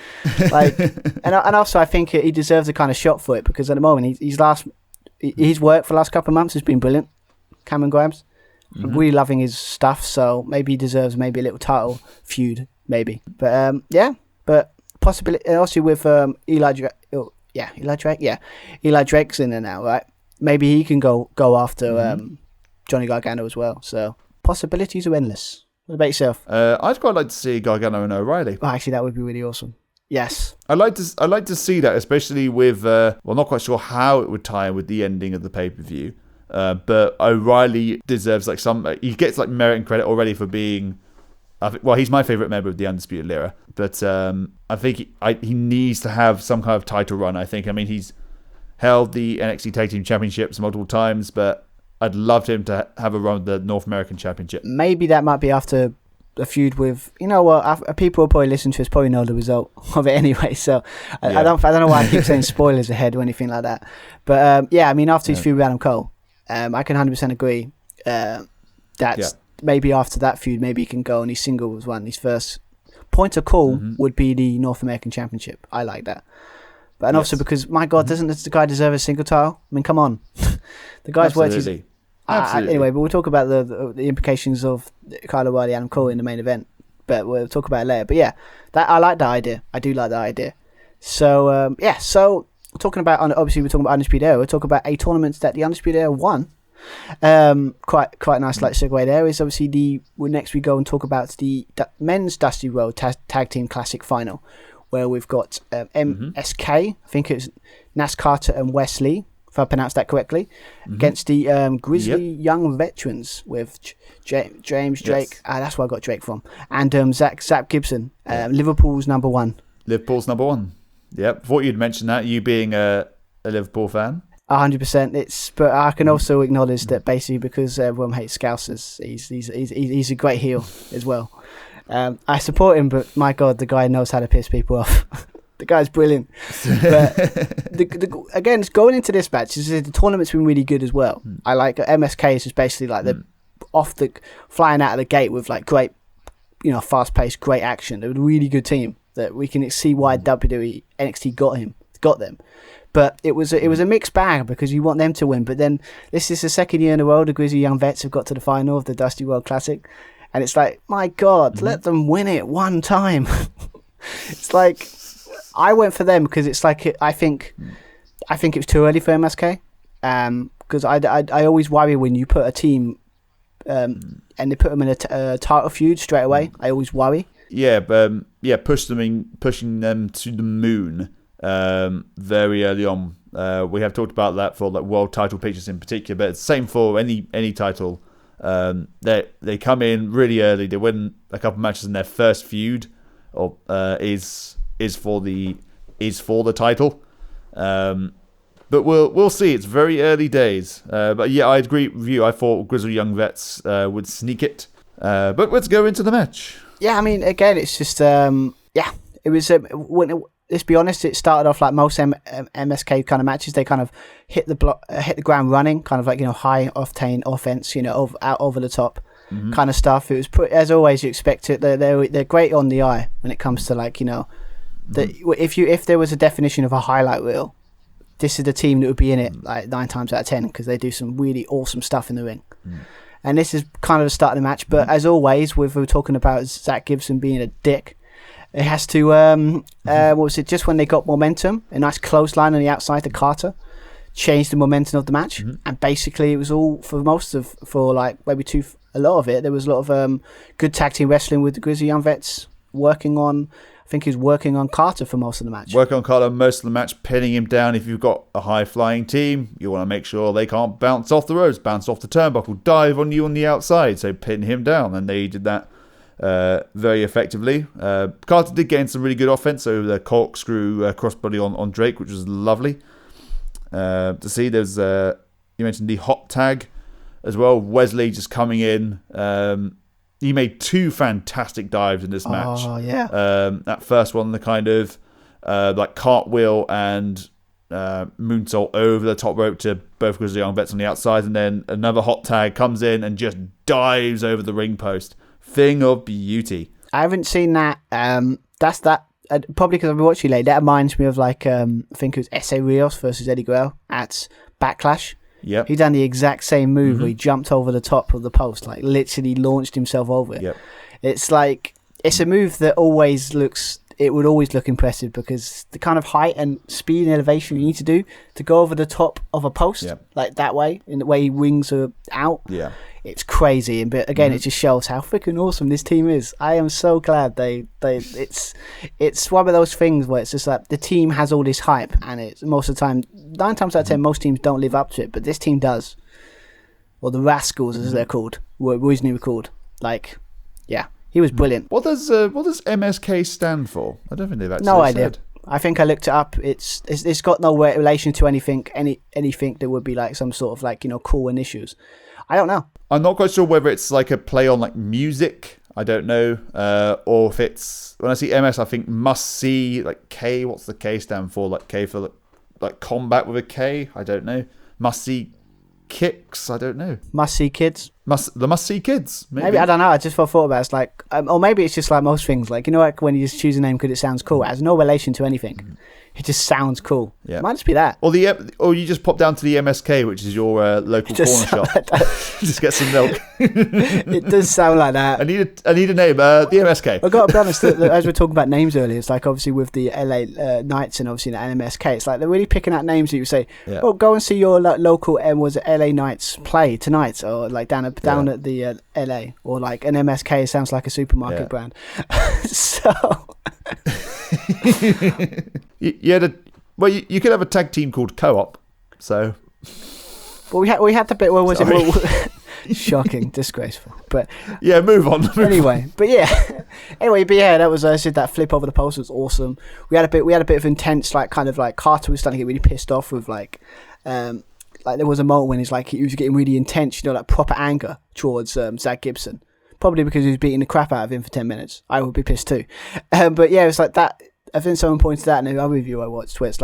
Speaker 3: Like, and also I think he deserves a kind of shot for it, because at the moment his work for the last couple of months has been brilliant. Cameron Grimes, I'm really loving his stuff, so maybe he deserves maybe a little title feud, maybe. But but possibility also with Eli Drake's in there now, right? Maybe he can go after Johnny Gargano as well. So possibilities are endless. What about yourself?
Speaker 4: I'd quite like to see Gargano and O'Reilly.
Speaker 3: Oh, actually, that would be really awesome. Yes.
Speaker 4: I'd like to see that, especially with not quite sure how it would tie in with the ending of the pay-per-view. But O'Reilly deserves he gets like merit and credit already for being, he's my favourite member of the Undisputed Era. But I think he needs to have some kind of title run. I mean, he's held the NXT Tag Team Championships multiple times, but I'd love him to have a run with the North American Championship.
Speaker 3: Maybe that might be after a feud with, people will probably listen to us, probably know the result of it anyway. So I don't know why I keep saying spoilers ahead or anything like that. But I mean, after his feud with Adam Cole, I can 100% agree. That's maybe after that feud, maybe he can go and his singles one. His first point of call would be the North American Championship. I like that. But also because, my God, doesn't the guy deserve a single title? I mean, come on. The guy's worked his...
Speaker 4: Absolutely.
Speaker 3: Anyway, but we'll talk about the implications of Kyle O'Reilly, Adam Cole in the main event. But we'll talk about it later. But yeah, I like that idea. I do like that idea. So, so talking about, obviously we're talking about Undisputed Era. We'll talk about a tournament that the Undisputed Era won. Quite nice like segue there is obviously next we go and talk about the men's Dusty Road Tag Team Classic Final, where we've got MSK, I think it's Nas Carter and Wesley, if I pronounced that correctly, against the Grizzly Young Veterans with James Drake. That's where I got Drake from. And Zach Gibson, Liverpool's number one.
Speaker 4: Yep. Thought you'd mentioned that, you being a Liverpool fan.
Speaker 3: 100%. But I can also acknowledge that basically because everyone hates Scousers, he's a great heel as well. I support him, but my God, the guy knows how to piss people off. The guy's brilliant. But again, going into this match, the tournament's been really good as well. I like MSK is just basically like flying out of the gate with like great, fast paced, great action. They're a really good team that we can see why WWE NXT got them. But it was a mixed bag because you want them to win. But then this is the second year in a row the Grizzly Young Vets have got to the final of the Dusty World Classic. And it's like, my God, let them win it one time. It's like, I went for them because it's like, I think it was too early for MSK. Because I always worry when you put a team and they put them in a title feud straight away. I always worry.
Speaker 4: Pushing them to the moon very early on. We have talked about that for like world title pictures in particular, but it's the same for any title. They come in really early. They win a couple matches in their first feud, or is for the title. But we'll see. It's very early days. But yeah, I agree with you. I thought Grizzled Young Vets would sneak it. But let's go into the match. Yeah,
Speaker 3: I mean, again, it's just it was let's be honest. It started off like most MSK kind of matches. They kind of hit the ground running, kind of like high octane offense, out over the top kind of stuff. It was as always you expect it. They're great on the eye when it comes to like if there was a definition of a highlight reel, this is the team that would be in it like 9 times out of 10 because they do some really awesome stuff in the ring. And this is kind of the start of the match. But as always, we were talking about Zach Gibson being a dick. It has to, what was it, just when they got momentum, a nice clothesline on the outside to Carter. changed the momentum of the match. And basically, it was all a lot of it. There was a lot of good tag team wrestling with the Grizzly Young Vets working on. I think he was working on Carter for most of the match.
Speaker 4: Working on Carter most of the match, pinning him down. If you've got a high-flying team, you want to make sure they can't bounce off the ropes, bounce off the turnbuckle, dive on you on the outside. So pin him down, and they did that very effectively. Carter did gain some really good offense, so the corkscrew crossbody on Drake, which was lovely to see. There's you mentioned the hot tag as well. Wesley just coming in. He made 2 fantastic dives in this match.
Speaker 3: Oh, yeah.
Speaker 4: That first one, the kind of like cartwheel and moonsault over the top rope to both Grizzly Young Vets on the outside, and then another hot tag comes in and just dives over the ring post. Thing of beauty.
Speaker 3: I haven't seen that. That's that. Probably because I've been watching late. That reminds me of I think it was S.A. Rios versus Eddie Guerrero at Backlash.
Speaker 4: Yep.
Speaker 3: He done the exact same move where he jumped over the top of the post, literally launched himself over it.
Speaker 4: Yep.
Speaker 3: It's it's a move that would always look impressive because the kind of height and speed and elevation you need to do to go over the top of a post that way, in the way wings are out.
Speaker 4: Yeah.
Speaker 3: It's crazy, but again, it just shows how freaking awesome this team is. I am so glad it's one of those things where it's just the team has all this hype, and it's most of the time, 9 times out of 10, most teams don't live up to it, but this team does. Or the Rascals, as they're called, were originally called. He was brilliant.
Speaker 4: What does MSK stand for? I don't think they've actually
Speaker 3: No idea.
Speaker 4: said.
Speaker 3: I think I looked it up. It's got no relation to anything that would be some sort of cool initials. I don't know.
Speaker 4: I'm not quite sure whether it's a play on music. I don't know. Or if it's, when I see MS, I think must see K. What's the K stand for? K for combat with a K. I don't know. Must see kicks. I don't know.
Speaker 3: Must see kids.
Speaker 4: The must see kids.
Speaker 3: Maybe I don't know. I just thought about it. It's or maybe it's just like most things. When you just choose a name because it sounds cool. It has no relation to anything. It just sounds cool.
Speaker 4: Yeah.
Speaker 3: It might just be that.
Speaker 4: Or you just pop down to the MSK, which is your local corner shop. Just get some milk.
Speaker 3: It does sound like that.
Speaker 4: I need a name. The MSK.
Speaker 3: I've got to be honest, as we were talking about names earlier, it's obviously with the LA Knights and obviously the MSK, it's they're really picking out names that you say, go and see your local LA Knights play tonight, or down at the LA, or an MSK sounds like a supermarket brand. So
Speaker 4: you could have a tag team called Co-op. So,
Speaker 3: but we had the bit where was it? Shocking, disgraceful. But
Speaker 4: move on.
Speaker 3: Anyway, that was I said that flip over the post was awesome. We had a bit of intense Carter was starting to get really pissed off with there was a moment when he was getting really intense, proper anger towards Zach Gibson. Probably because he was beating the crap out of him for 10 minutes. I would be pissed too. But it was that. I think someone pointed out in another review I watched where it's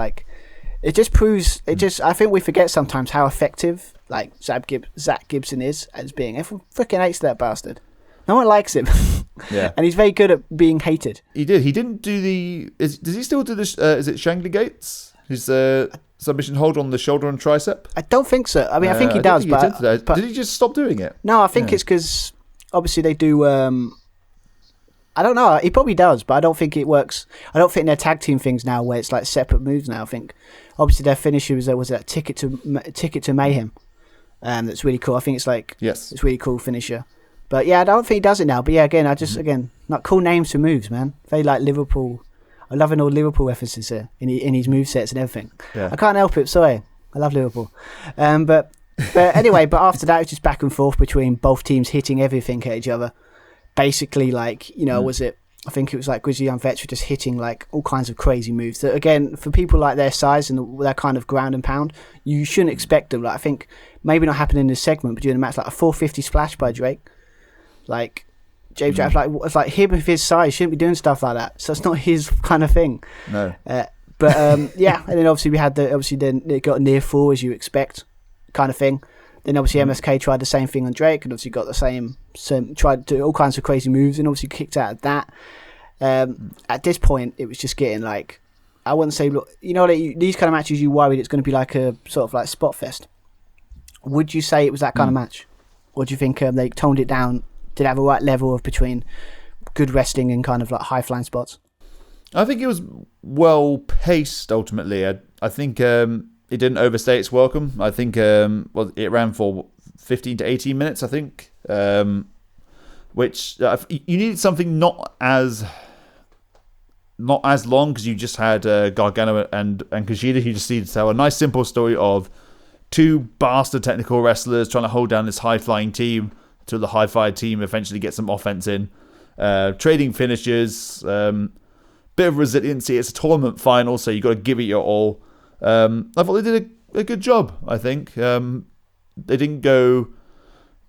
Speaker 3: it just proves, I think we forget sometimes how effective Zach Gibson is as being. Everyone freaking hates that bastard. No one likes him.
Speaker 4: Yeah.
Speaker 3: And he's very good at being hated.
Speaker 4: He didn't do does he still do this, is it Shangri Gates? His submission hold on the shoulder and tricep?
Speaker 3: I don't think so. I mean, I think he does, but
Speaker 4: did he just stop doing it?
Speaker 3: No, I think it's because obviously they do. I don't know. He probably does, but I don't think it works. I don't think they're tag team things now, where it's separate moves now. I think obviously their finisher was that ticket to mayhem. That's really cool. I think it's it's really cool finisher. But I don't think he does it now. But again, not cool names for moves, man. Very Liverpool. I'm loving all Liverpool references here in his movesets and everything. Yeah. I can't help it. Sorry, I love Liverpool. But anyway, but after that, it was just back and forth between both teams hitting everything at each other. Basically, was it? I think it was Grizzly Young Vets were just hitting all kinds of crazy moves that, again, for people their size and their kind of ground and pound, you shouldn't expect them. I think maybe not happening in this segment, but during the match, a 450 splash by Drake. James Drake, it's him with his size shouldn't be doing stuff like that. So it's not his kind of thing.
Speaker 4: No.
Speaker 3: And then obviously we had then it got near fall as you expect, kind of thing. Then obviously MSK tried the same thing on Drake, and obviously got the same tried to do all kinds of crazy moves, and obviously kicked out of that. At this point, it was just getting I wouldn't say, look, these kind of matches you worried it's going to be a sort of spot fest. Would you say it was that kind of match, or do you think they toned it down? Did have a right level of between good wrestling and kind of high flying spots?
Speaker 4: I think it was well paced. Ultimately, I think it it didn't overstay its welcome. I think it ran for 15 to 18 minutes, I think, which you needed something not as long, because you just had Gargano and Kushida. You just needed to tell a nice simple story of two bastard technical wrestlers trying to hold down this high-flying team till the high-fired team eventually gets some offense in. Trading finishes, bit of resiliency. It's a tournament final, so you got to give it your all. I thought they did a good job. I think they didn't go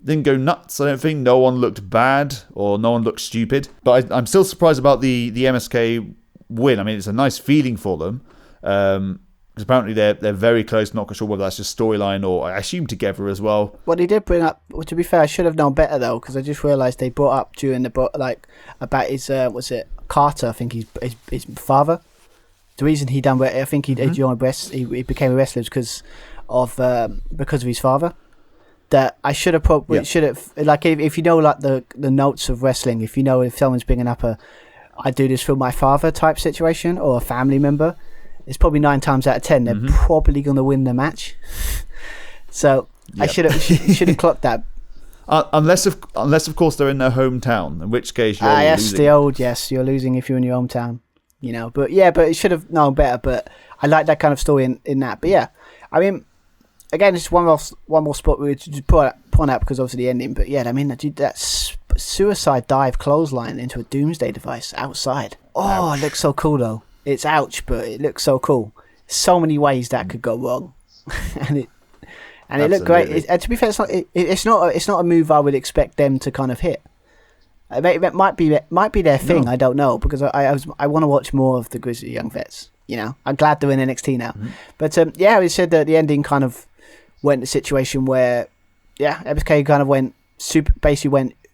Speaker 4: nuts. I don't think no one looked bad or no one looked stupid. But I'm still surprised about the MSK win. I mean, it's a nice feeling for them. Because apparently they're very close. Not sure whether that's just storyline or I assume together as well.
Speaker 3: Well, they did bring up. Well, to be fair, I should have known better though, because I just realised they brought up during the book about his was it Carter? I think his father. The reason he done, I think he joined he became a wrestler because of his father. That I should have if you know like the notes of wrestling, if you know if someone's bringing up I do this for my father type situation or a family member, it's probably 9 times out of 10 they're probably going to win the match. So I should have clocked that.
Speaker 4: Unless of course they're in their hometown, in which case you're
Speaker 3: losing. You're losing if you're in your hometown, you know. But it should have known better. But I like that kind of story in that. But yeah, I mean, again, it's one more spot we would point out because obviously the ending. But yeah, I mean, that suicide dive clothesline into a doomsday device outside. Oh, it looks so cool though. It's ouch, but it looks so cool. So many ways that could go wrong, and it looked great. And to be fair, it's not a move I would expect them to kind of hit. It might be their thing. No. I don't know, because I want to watch more of the Grizzly Young Vets. You know, I'm glad they're in NXT now. But we said that the ending kind of went a situation where MSK kind of went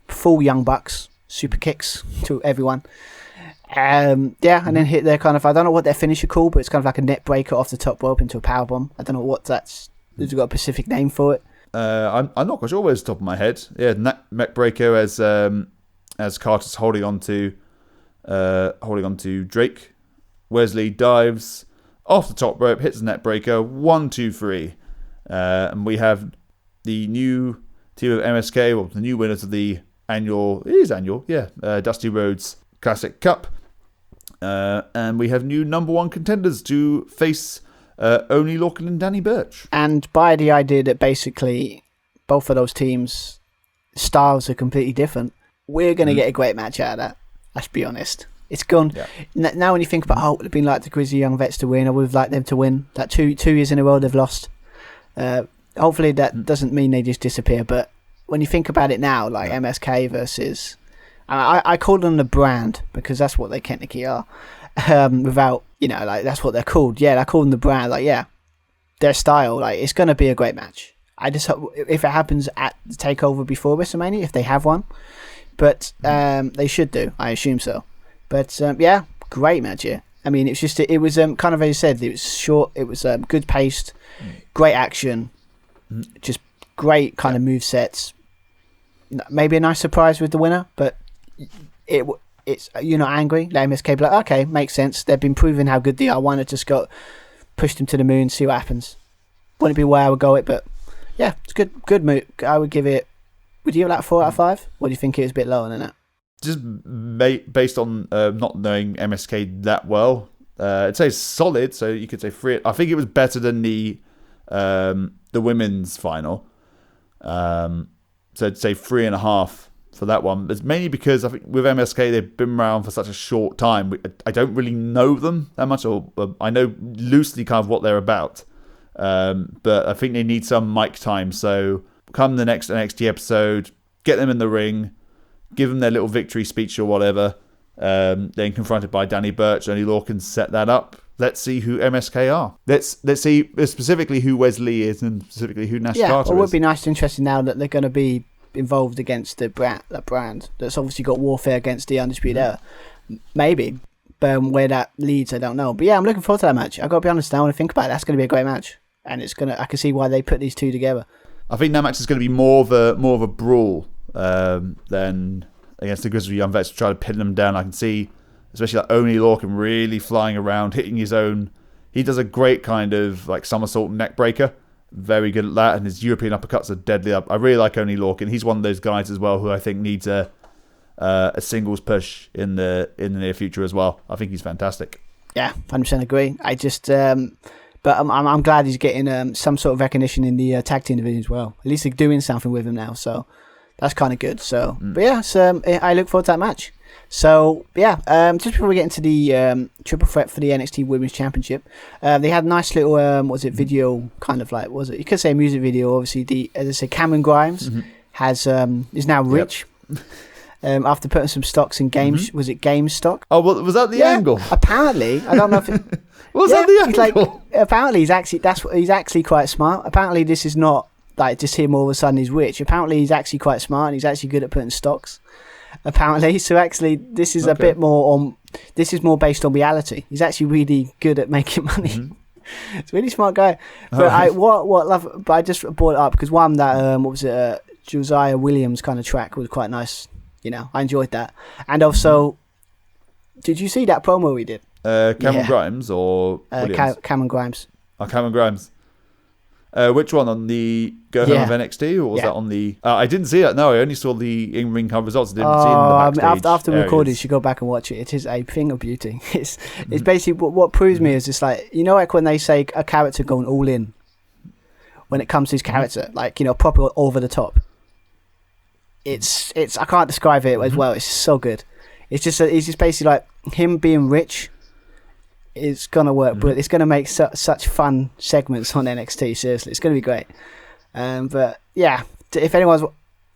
Speaker 3: full Young Bucks, super kicks to everyone. And then hit their kind of, I don't know what their finisher called, but it's kind of like a net breaker off the top rope into a powerbomb. I don't know what that's. Has it got a specific name for it?
Speaker 4: I'm not quite sure where's the top of my head. Yeah, neck breaker as Carter's holding on to Drake. Wesley dives off the top rope, hits the net breaker. 1, 2, 3, and we have the new team of MSK, or the new winners of the annual. It is annual, Dusty Rhodes Classic Cup. And we have new number 1 contenders to face Oney Lorcan and Danny Burch. And
Speaker 3: by the idea that basically both of those teams' styles are completely different, we're going to get a great match out of that. Let's be honest. It's gone. Yeah. Now when you think about, it would have been like the Grizzly Young Vets to win, or we'd like them to win. Like two years in a row they've lost. Hopefully that doesn't mean they just disappear, but when you think about it now, like MSK versus... I call them the brand because that's what they technically are. Without, that's what they're called. Yeah, I call them the brand. Their style. It's going to be a great match. I just hope if it happens at the TakeOver before WrestleMania, if they have one. But they should do. I assume so. But great match here. I mean, it was kind of as you said. It was short. It was good paced, great action, just great kind of move sets. Maybe a nice surprise with the winner, but. It's you're not angry. Let MSK be like, okay, makes sense. They've been proving how good they are. Why not just push them to the moon, see what happens? Wouldn't be where I would go it, but yeah, it's good move. I would give it. Would you give it 4 out of 5? Or do you think it was a bit lower than that?
Speaker 4: Just based on not knowing MSK that well, I'd say solid. So you could say 3. I think it was better than the women's final. So I'd say 3.5. For that one. It's mainly because I think with MSK they've been around for such a short time. I don't really know them that much, or I know loosely kind of what they're about. But I think they need some mic time. So come the next NXT episode, get them in the ring, give them their little victory speech or whatever. Then confronted by Danny Burch, Oney Lorcan set that up. Let's see who MSK are. Let's see specifically who Wesley is and specifically who Nash Carter is. Yeah, it
Speaker 3: would be nice and interesting now that they're going to be involved against the brand that's obviously got warfare against the Undisputed Era. Maybe, but where that leads, I don't know. But yeah, I'm looking forward to that match. I got to be honest now. When I think about it, that's going to be a great match, and I can see why they put these two together.
Speaker 4: I think that match is going to be more of a brawl than against the Grizzly Young Vets to try to pin them down. I can see, especially like Oney Lorcan really flying around, hitting his own He does a great kind of like somersault neck breaker. Very good at that, and his European uppercuts are deadly. I really like Oney Lorcan. He's one of those guys as well who I think needs a singles push in the near future as well. I think he's fantastic.
Speaker 3: Yeah, 100% agree. I just, but I'm glad he's getting some sort of recognition in the tag team division as well. At least they're doing something with him now, so that's kind of good. So, but yeah, so I look forward to that match. So yeah, just before we get into the triple threat for the NXT Women's Championship, they had a nice little video, kind of like, you could say music video. Obviously, as I say, Cameron Grimes is now rich. Yep. After putting some stocks in games, was it GameStop?
Speaker 4: Oh, well, was that the angle?
Speaker 3: Apparently, I don't know if it
Speaker 4: was that the angle.
Speaker 3: Apparently, he's actually quite smart. Apparently, this is not like just him all of a sudden he's rich. Apparently, he's actually quite smart and he's actually good at putting stocks. Apparently, so actually this is a bit more on. This is more based on reality. He's actually really good at making money. It's a really smart guy. But I just brought it up because one that Josiah Williams kind of track was quite nice. I enjoyed that, and also, did you see that promo we did?
Speaker 4: Cameron Grimes or
Speaker 3: Cameron Grimes?
Speaker 4: Oh, Cameron Grimes. Which one, on the Go Home of NXT, or was that on the? I didn't see it. No, I only saw the in-ring cover results. I didn't see the backstage
Speaker 3: after recording, you should go back and watch it. It is a thing of beauty. It's basically what proves me is just like like when they say a character going all in. When it comes to his character, like proper over the top. It's I can't describe it as well. It's so good. It's just basically like him being rich. It's gonna work, but it's gonna make such fun segments on NXT. Seriously, it's gonna be great. But yeah, if anyone's,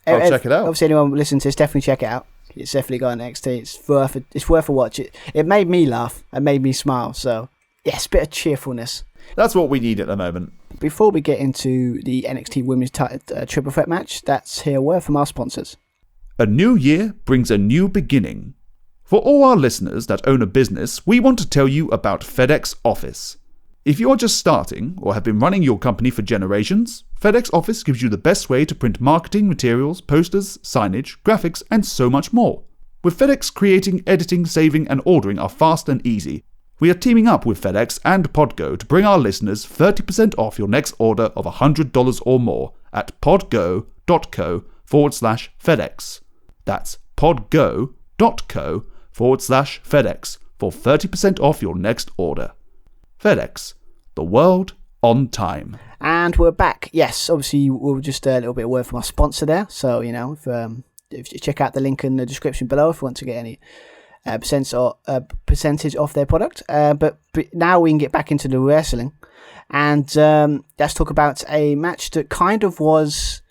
Speaker 4: check it out.
Speaker 3: Obviously, anyone listening to this, definitely check it out. It's definitely got NXT. It's worth a watch. It made me laugh. It made me smile. So yes, bit of cheerfulness.
Speaker 4: That's what we need at the moment.
Speaker 3: Before we get into the NXT Women's Triple Threat match, let's hear a word from our sponsors.
Speaker 4: A new year brings a new beginning. For all our listeners that own a business, we want to tell you about FedEx Office. If you're just starting or have been running your company for generations, FedEx Office gives you the best way to print marketing materials, posters, signage, graphics, and so much more. With FedEx, creating, editing, saving, and ordering are fast and easy. We are teaming up with FedEx and Podgo to bring our listeners 30% off your next order of $100 or more at podgo.co/FedEx. That's podgo.co/FedEx for 30% off your next order. FedEx, the world on time.
Speaker 3: And we're back. Yes, obviously we'll just a little bit of word from our sponsor there. So if you check out the link in the description below if you want to get any percentage off their product. But now we can get back into the wrestling, and let's talk about a match that kind of was.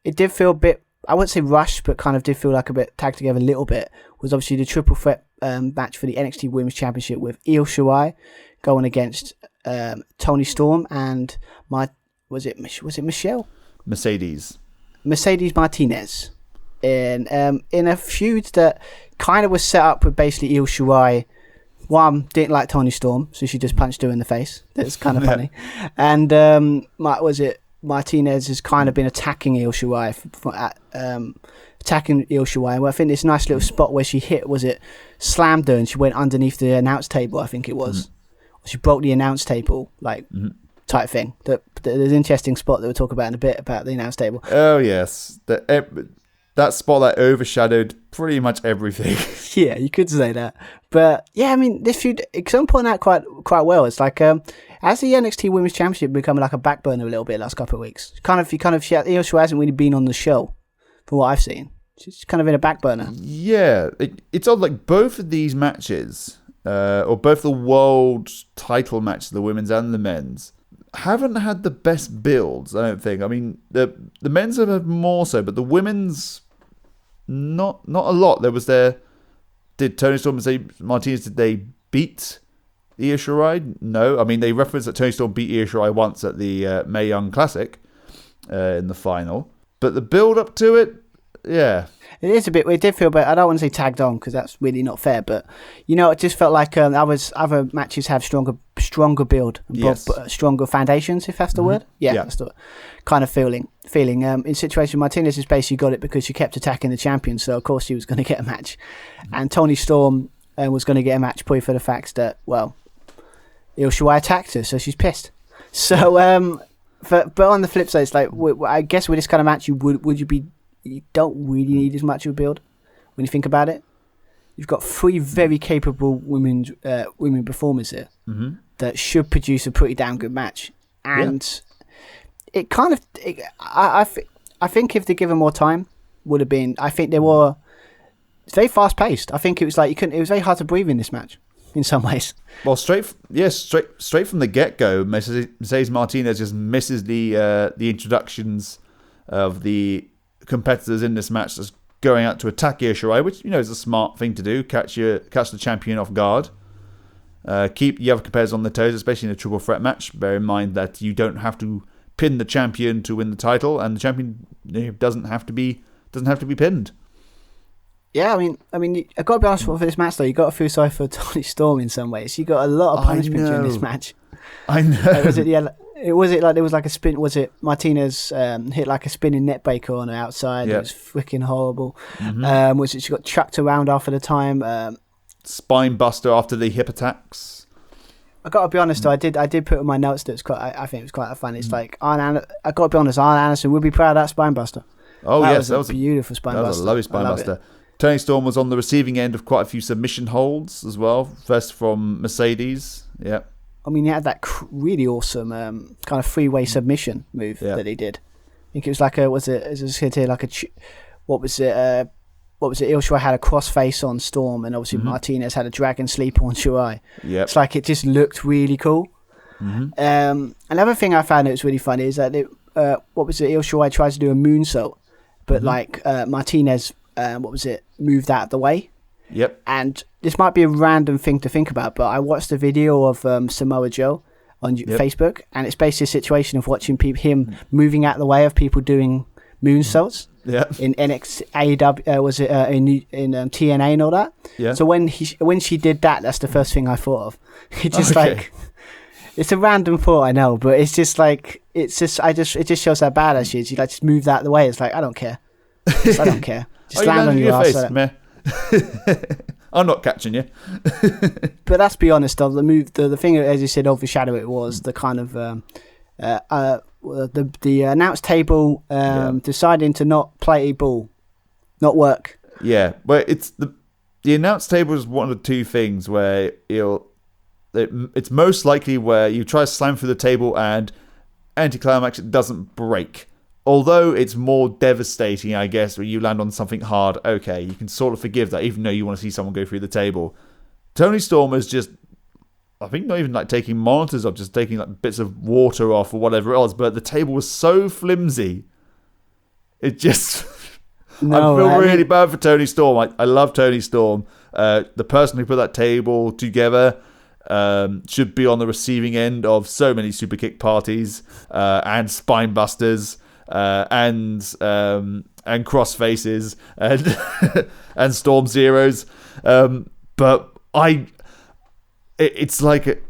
Speaker 3: It did feel a bit. I wouldn't say rushed, but kind of did feel like a bit tagged together a little bit. Was obviously the triple threat match for the NXT Women's Championship with Io Shirai going against Toni Storm and was it Michelle?
Speaker 4: Mercedes
Speaker 3: Martinez in a feud that kind of was set up with basically Io Shirai. One, didn't like Toni Storm, so she just punched her in the face. That's kind of funny. And Martinez has kind of been attacking Io Shirai Well, I think this nice little spot where she slammed her and she went underneath the announce table, I think it was. She broke the announce table, type thing. There's an interesting spot that we'll talk about in a bit about the announce table.
Speaker 4: Oh, yes. That spot that overshadowed pretty much everything.
Speaker 3: Yeah, you could say that. But yeah, I mean, this feud, I'm pointing out quite well. It's like, has the NXT Women's Championship become like a back burner a little bit Io Shirai hasn't really been on the show, from what I've seen. She's kind of in a back burner.
Speaker 4: Yeah, it's odd. Like both of these matches, or both the world title matches, the women's and the men's, haven't had the best builds, I don't think. I mean, the men's have had more so, but the women's not a lot. Did Toni Storm and say Martinez, did they beat Io Shirai? No. I mean, they referenced that Toni Storm beat Io Shirai once at the Mae Young Classic in the final. But the build up to it, yeah.
Speaker 3: It is a bit. It did feel bad. I don't want to say tagged on because that's really not fair. But it just felt like other matches have stronger build, stronger foundations. If that's the word, that's the kind of feeling. In situation, Martinez has basically got it because she kept attacking the champion, so of course she was going to get a match, and Toni Storm was going to get a match probably for the fact that Io Shirai attacked her, so she's pissed. So, but on the flip side, it's like I guess with this kind of match, you don't really need as much of a build when you think about it. You've got 3 very capable women performers here that should produce a pretty damn good match, and it kind of I think if they give them more time, would have been. I think it's very fast paced. I think it was like it was very hard to breathe in this match in some ways.
Speaker 4: Well, straight from the get go, Mercedes Martinez just misses the introductions of the competitors in this match, that's going out to attack Io Shirai, which is a smart thing to do. Catch the champion off guard. Keep the other competitors on their toes, especially in a triple threat match. Bear in mind that you don't have to pin the champion to win the title, and the champion doesn't have to be pinned.
Speaker 3: Yeah, I mean, I got to be honest for this match though. You got to feel sorry for Toni Storm in some ways. You got a lot of punishment during this match.
Speaker 4: I know.
Speaker 3: Was it like there was like a spin? Was it Martinez hit like a spinning net breaker on her outside? It was freaking horrible. Was it she got chucked around after the time?
Speaker 4: Spine buster after the hip attacks.
Speaker 3: I got to be honest though. I did put in my notes that I think it was quite fun. It's like I got to be honest. Arn Anderson would be proud of that spine buster.
Speaker 4: Oh yes, that was
Speaker 3: a beautiful spine buster.
Speaker 4: That was a lovely spine buster. Toni Storm was on the receiving end of quite a few submission holds as well. First from Mercedes. Yeah.
Speaker 3: I mean, he had that really awesome kind of freeway submission move that he did. I think it was like Io Shirai had a crossface on Storm, and obviously Martinez had a dragon sleeper on Shirai.
Speaker 4: Yep.
Speaker 3: It's like it just looked really cool. Another thing I found that was really funny is that Io Shirai tried to do a moonsault, but Martinez moved out of the way.
Speaker 4: Yep.
Speaker 3: And this might be a random thing to think about, but I watched a video of Samoa Joe on Facebook, and it's basically a situation of watching him moving out of the way of people doing moonsaults. In NXT AEW, in TNA and all that. Yeah. So when she did that, that's the first thing I thought of. It's just like, it's a random thought, I know, but it's just like it just shows how badass she is. She like just moved out of the way. It's like I don't care. I don't care. Just land on your ass.
Speaker 4: I'm not catching you.
Speaker 3: But let's be honest, though, the thing, as you said, overshadowed it was the kind of the announce table deciding to not play ball, not work.
Speaker 4: Yeah, but it's the announce table is one of the two things where it's most likely where you try to slam through the table and anticlimax, it doesn't break. Although it's more devastating, I guess, when you land on something hard. Okay, you can sort of forgive that, even though you want to see someone go through the table. Toni Storm is just, I think, not even like taking monitors off, just taking like bits of water off or whatever it was. But the table was so flimsy, it just. I feel really bad for Toni Storm. I love Toni Storm. The person who put that table together should be on the receiving end of so many super kick parties and spine busters. And cross faces and and Storm Zeros, but it's like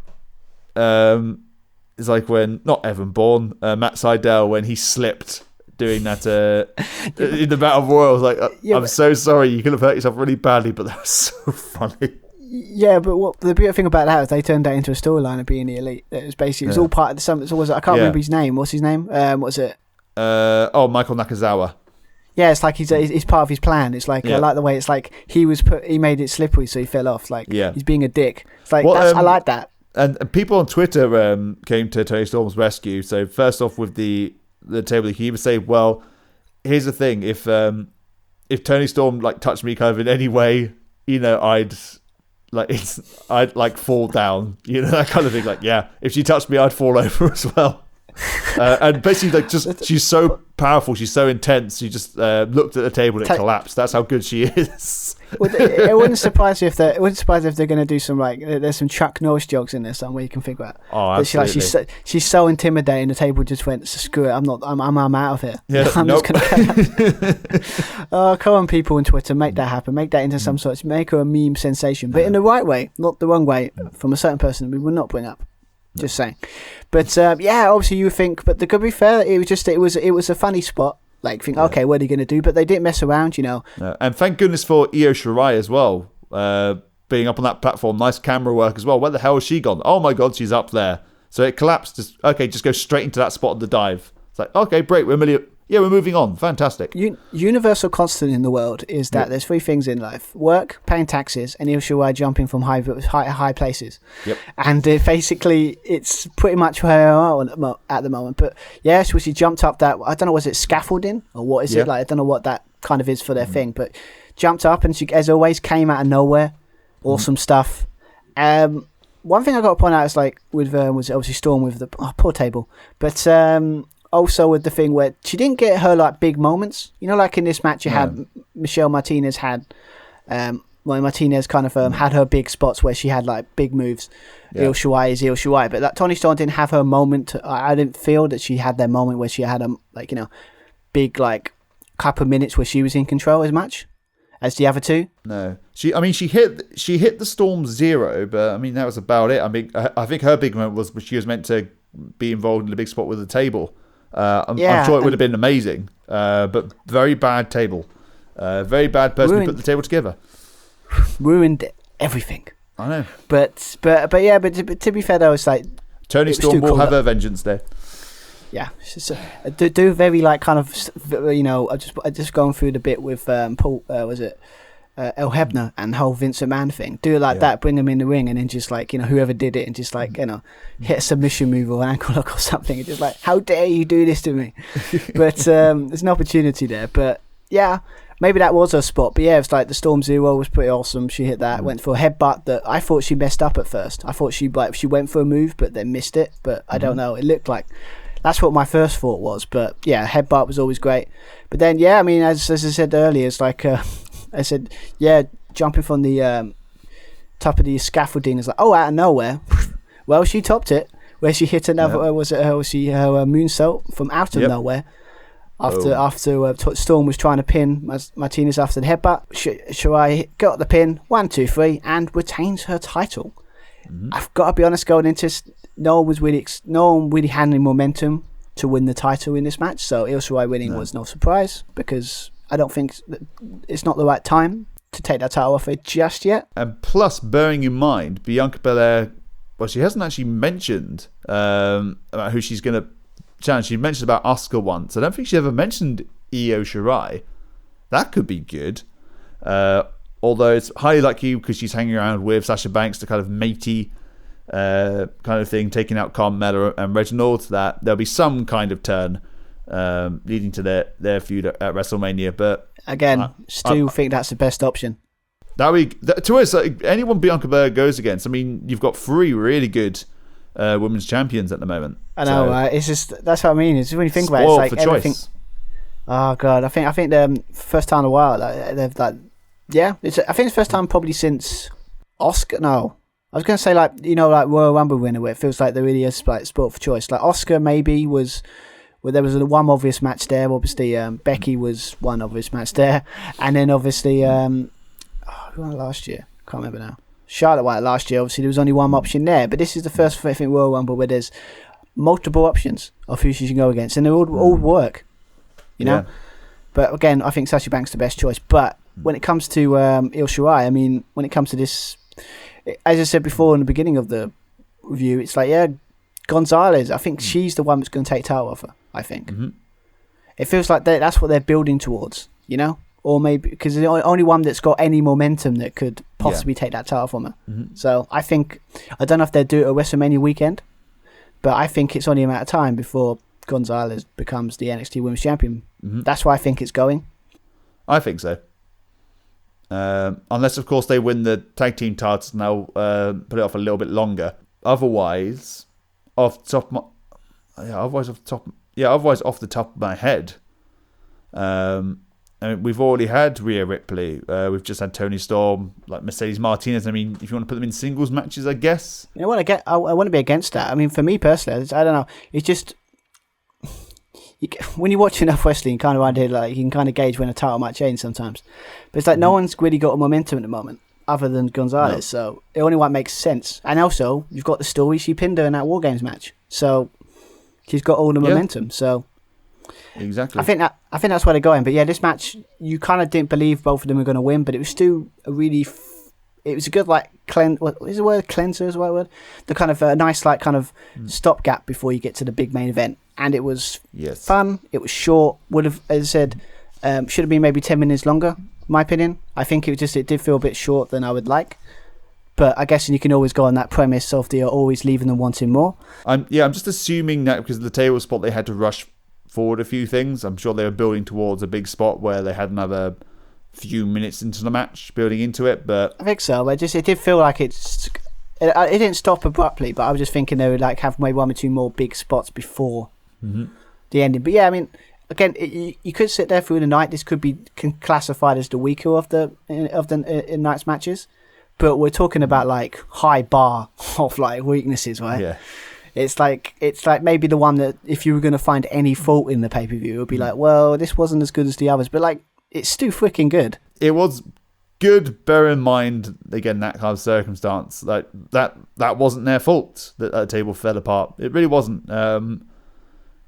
Speaker 4: when not Evan Bourne, Matt Sydal, when he slipped doing that in the Battle Royal. Like I'm so sorry, you could have hurt yourself really badly, but that was so funny.
Speaker 3: Yeah, but what the beautiful thing about that is they turned that into a storyline of being the elite. It was basically it was all part of the something. I can't remember his name. What's his name? What's it?
Speaker 4: Michael Nakazawa.
Speaker 3: Yeah, it's like he's part of his plan. It's like I like the way it's like he made it slippery, so he fell off. Like he's being a dick. It's like I like that.
Speaker 4: And people on Twitter came to Toni Storm's rescue. So first off, with the table, he would say, "Well, here's the thing: if Toni Storm like touched me kind of in any way, I'd fall down, that kind of thing. Like, if she touched me, I'd fall over as well." And basically, she's so powerful, she's so intense. She just looked at the table and it collapsed. That's how good she is.
Speaker 3: Well, it wouldn't surprise you if they're going to do some there's some Chuck Norris jokes in there somewhere you can figure out.
Speaker 4: Oh, absolutely.
Speaker 3: She's so intimidating. The table just went, screw it. I'm out of here.
Speaker 4: Yeah,
Speaker 3: I'm just gonna. Oh, come on, people on Twitter, make that happen. Make that into some sort. Make her a meme sensation, but in the right way, not the wrong way. From a certain person we will not bring up. Just saying. But obviously you think, but to be fair, it was a funny spot. Like, okay, what are you going to do? But they didn't mess around,
Speaker 4: And thank goodness for Io Shirai as well. being up on that platform. Nice camera work as well. Where the hell has she gone? Oh my God, she's up there. So it collapsed. Just go straight into that spot of the dive. It's like, okay, great. We're moving on. Fantastic.
Speaker 3: Universal constant in the world is that there's three things in life: work, paying taxes, and Io Shirai jumping from high places.
Speaker 4: Yep.
Speaker 3: And basically, it's pretty much where I am at the moment. But yeah, so she jumped up that, I don't know, was it scaffolding or what is it? Like, I don't know what that kind of is for their thing, but jumped up and she, as always, came out of nowhere. Awesome stuff. One thing I got to point out is like with was obviously Storm with the poor table, but also with the thing where she didn't get her like big moments. You know, like in this match, you had Michelle Martinez had, Martinez kind of had her big spots where she had like big moves. Io Shirai is Io Shirai, but that Toni Storm didn't have her moment. I didn't feel that she had that moment where she had a big like couple of minutes where she was in control as much as the other two.
Speaker 4: No, she hit the Storm 0, but I mean that was about it. I mean, I think her big moment was she was meant to be involved in a big spot with the table. I'm sure it would have been amazing, but very bad table. Very bad person who put the table together.
Speaker 3: Ruined everything.
Speaker 4: I know. But
Speaker 3: to be fair though, it's like
Speaker 4: Toni Storm will have her vengeance there.
Speaker 3: Yeah, do very like kind of I just going through the bit with Paul El Hebner and the whole Vince McMahon thing. Do it like that, bring him in the ring, and then just like whoever did it, and just like hit a submission move or ankle lock or something. And just like, how dare you do this to me? But there's an opportunity there. But yeah, maybe that was her spot. But yeah, it's like the Storm 0 was pretty awesome. She hit that, went for a headbutt that I thought she messed up at first. I thought she went for a move but then missed it. But I don't know. It looked like. That's what my first thought was, but yeah, headbutt was always great. But then, yeah, I mean, as I said earlier, it's like I said, yeah, jumping from the top of the scaffolding is like, out of nowhere. Well, she topped it, where she hit another. Her moonsault from out of nowhere. After Storm was trying to pin Martinez after the headbutt, Shirai got the pin, 1, 2, 3, and retains her title. I've got to be honest, going into this, no one really had any momentum to win the title in this match. So Io Shirai winning was no surprise, because I don't think it's not the right time to take that title off her just yet.
Speaker 4: And plus, bearing in mind, Bianca Belair, well, she hasn't actually mentioned about who she's going to challenge. She mentioned about Asuka once. I don't think she ever mentioned Io Shirai. That could be good. Although it's highly likely, because she's hanging around with Sasha Banks, the kind of matey kind of thing, taking out Carmella and Reginald, that there'll be some kind of turn leading to their feud at WrestleMania. But
Speaker 3: again, still think that's the best option.
Speaker 4: To us, anyone Bianca Belair goes against, I mean, you've got 3 really good women's champions at the moment.
Speaker 3: I know, right? It's just, that's what I mean. It's when you think about it, it's like everything.
Speaker 4: Choice.
Speaker 3: Oh god, I think the first time in a while they've like. Yeah, I think it's the first time probably since Oscar. No, I was going to say like Royal Rumble winner, where it feels like there really is like sport for choice. Like Oscar maybe was, where there was one obvious match there. Obviously, Becky was one obvious match there, and then obviously who won last year? Can't remember now. Charlotte won last year. Obviously, there was only one option there, but this is the first I think Royal Rumble where there's multiple options of who she can go against, and they all work. You know, but again, I think Sasha Banks is the best choice, but. When it comes to Io Shirai, I mean, when it comes to this, as I said before in the beginning of the review, it's like, González, I think she's the one that's going to take title off her, I think. It feels like that's what they're building towards, Or maybe, because the only one that's got any momentum that could possibly take that title from her. So I think, I don't know if they'll do it at WrestleMania weekend, but I think it's only a matter of time before González becomes the NXT Women's Champion. That's why I think it's going.
Speaker 4: I think so. Unless, of course, they win the tag team titles and they'll put it off a little bit longer. Otherwise, off the top of my head, I mean, we've already had Rhea Ripley. We've just had Toni Storm, like Mercedes Martinez. I mean, if you want to put them in singles matches, I guess.
Speaker 3: I want to be against that. I mean, for me personally, I don't know. It's just. When you watch enough wrestling, you kind of idea like you can kind of gauge when a title might change sometimes. But it's like no one's really got a momentum at the moment other than González, so it only makes sense. And also, you've got the story, she pinned her in that War Games match, so she's got all the momentum. So
Speaker 4: exactly,
Speaker 3: I think that's where they're going. But yeah, this match, you kind of didn't believe both of them were going to win, but it was still a really it was a good like what is the word, cleanser is the right word, the kind of nice like kind of stopgap before you get to the big main event. And it was fun. It was short. Would have, as I said, should have been maybe 10 minutes longer. In my opinion, I think it did feel a bit short than I would like. But I guess you can always go on that premise of they're always leaving them wanting more.
Speaker 4: I'm just assuming that because of the table spot, they had to rush forward a few things. I'm sure they were building towards a big spot where they had another few minutes into the match, building into it. But
Speaker 3: I think so. But it did feel like it didn't stop abruptly. But I was just thinking they would like have maybe one or two more big spots before the ending. But yeah, I mean, again, you could sit there through the night. This could be classified as the weaker of the night's matches. But we're talking about like high bar of like weaknesses, right?
Speaker 4: Yeah.
Speaker 3: It's like maybe the one that if you were going to find any fault in the pay-per-view, it would be like, well, this wasn't as good as the others, but like it's still freaking good.
Speaker 4: It was good. Bear in mind again that kind of circumstance, like that wasn't their fault that that table fell apart. It really wasn't,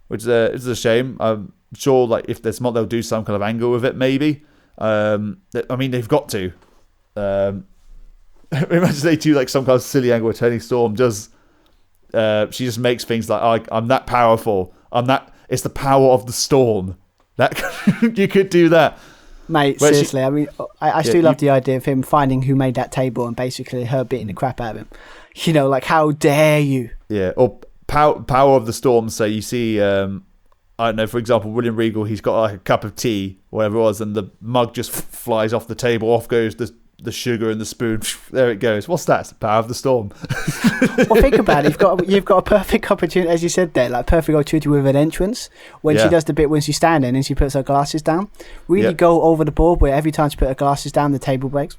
Speaker 4: which is a shame. I'm sure like if there's more, they'll do some kind of angle with it. Maybe. I mean, they've got to. Imagine they do like some kind of silly angle where Toni Storm does. She just makes things like, I'm that powerful. It's the power of the storm. That you could do that,
Speaker 3: mate.
Speaker 4: Where
Speaker 3: seriously, I mean, I still love the idea of him finding who made that table and basically her beating the crap out of him. You know, like how dare you?
Speaker 4: Yeah, or power of the storm. So you see, I don't know. For example, William Regal, he's got like a cup of tea, whatever it was, and the mug just flies off the table. Off goes the sugar and the spoon. There it goes. What's that? It's the power of the storm.
Speaker 3: Well, think about it. You've got a perfect opportunity, as you said there, like perfect opportunity with an entrance when she does the bit when she's standing and she puts her glasses down. Really go over the board where every time she put her glasses down, the table breaks.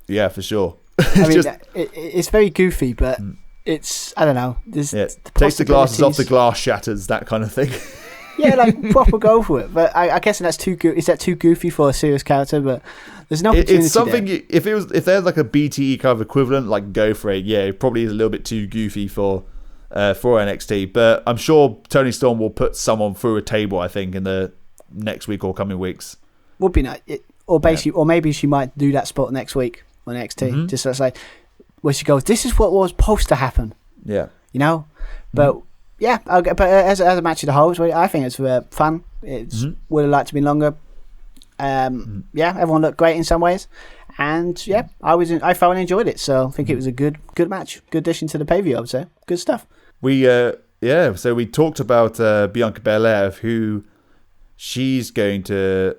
Speaker 4: Yeah, for sure.
Speaker 3: I mean, it's very goofy, but it's, I don't know.
Speaker 4: Takes the glasses off, the glass shatters, that kind of thing.
Speaker 3: Yeah, like proper go for it. But I guess that's too is that too goofy for a serious character? But there's no opportunity.
Speaker 4: It's something. If there's like a BTE kind of equivalent, like go for it. Yeah, it probably is a little bit too goofy for NXT. But I'm sure Toni Storm will put someone through a table. I think in the next week or coming weeks.
Speaker 3: Would be nice. Or maybe she might do that spot next week on NXT. Just like where she goes, this is what was supposed to happen.
Speaker 4: Yeah.
Speaker 3: You know, but. Yeah, but as a match of the whole, I think it's fun. It's would have liked to be longer. Yeah, everyone looked great in some ways, and yeah, I thoroughly enjoyed it. So I think it was a good match, good addition to the pay-per-view. I would say, good stuff.
Speaker 4: So we talked about Bianca Belair, who she's going to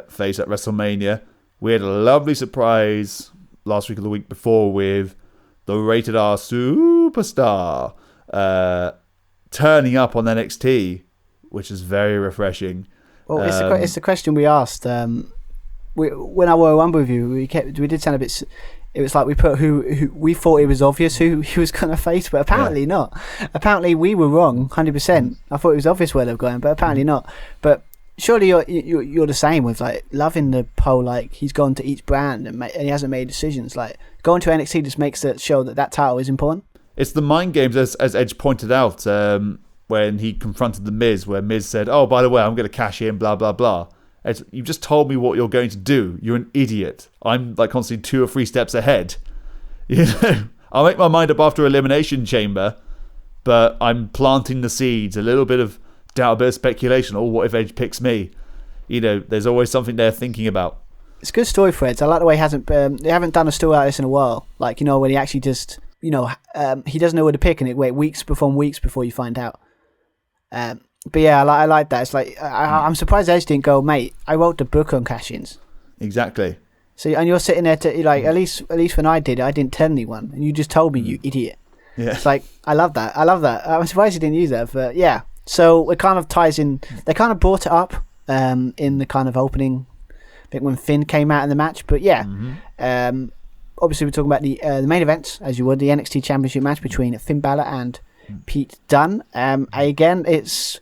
Speaker 4: face at WrestleMania. We had a lovely surprise last week or the week before with the Rated R superstar. Turning up on NXT, which is very refreshing.
Speaker 3: Well, it's the question we asked. When I were on with you, we did sound a bit. It was like we put who we thought it was obvious who he was going to face, but apparently not. Apparently we were wrong, 100%. I thought it was obvious where they were going, but apparently not. But surely you're the same with like loving the whole like he's gone to each brand and he hasn't made decisions. Like going to NXT just makes it show that title is important.
Speaker 4: It's the mind games, as Edge pointed out, when he confronted The Miz, where Miz said, oh, by the way, I'm going to cash in, blah, blah, blah. Edge, you just told me what you're going to do. You're an idiot. I'm like constantly 2 or 3 steps ahead. You know, I'll make my mind up after Elimination Chamber, but I'm planting the seeds, a little bit of doubt, a bit of speculation. Oh, what if Edge picks me? You know, there's always something they're thinking about.
Speaker 3: It's good story threads. I like the way they haven't done a story like this in a while. Like, you know, when he actually just... You know, he doesn't know where to pick, and it wait weeks before you find out. But yeah, I like that. It's like I'm surprised Edge didn't go, mate. I wrote the book on cash-ins.
Speaker 4: Exactly.
Speaker 3: So and you're sitting there to like at least when I did it, I didn't tell anyone, and you just told me, you idiot. Yeah. It's like I love that. I'm surprised he didn't use that, but yeah. So it kind of ties in. They kind of brought it up in the kind of opening, I think when Finn came out in the match. But yeah. Obviously, we're talking about the main event, as you would, the NXT Championship match between Finn Bálor and Pete Dunne. Again, it's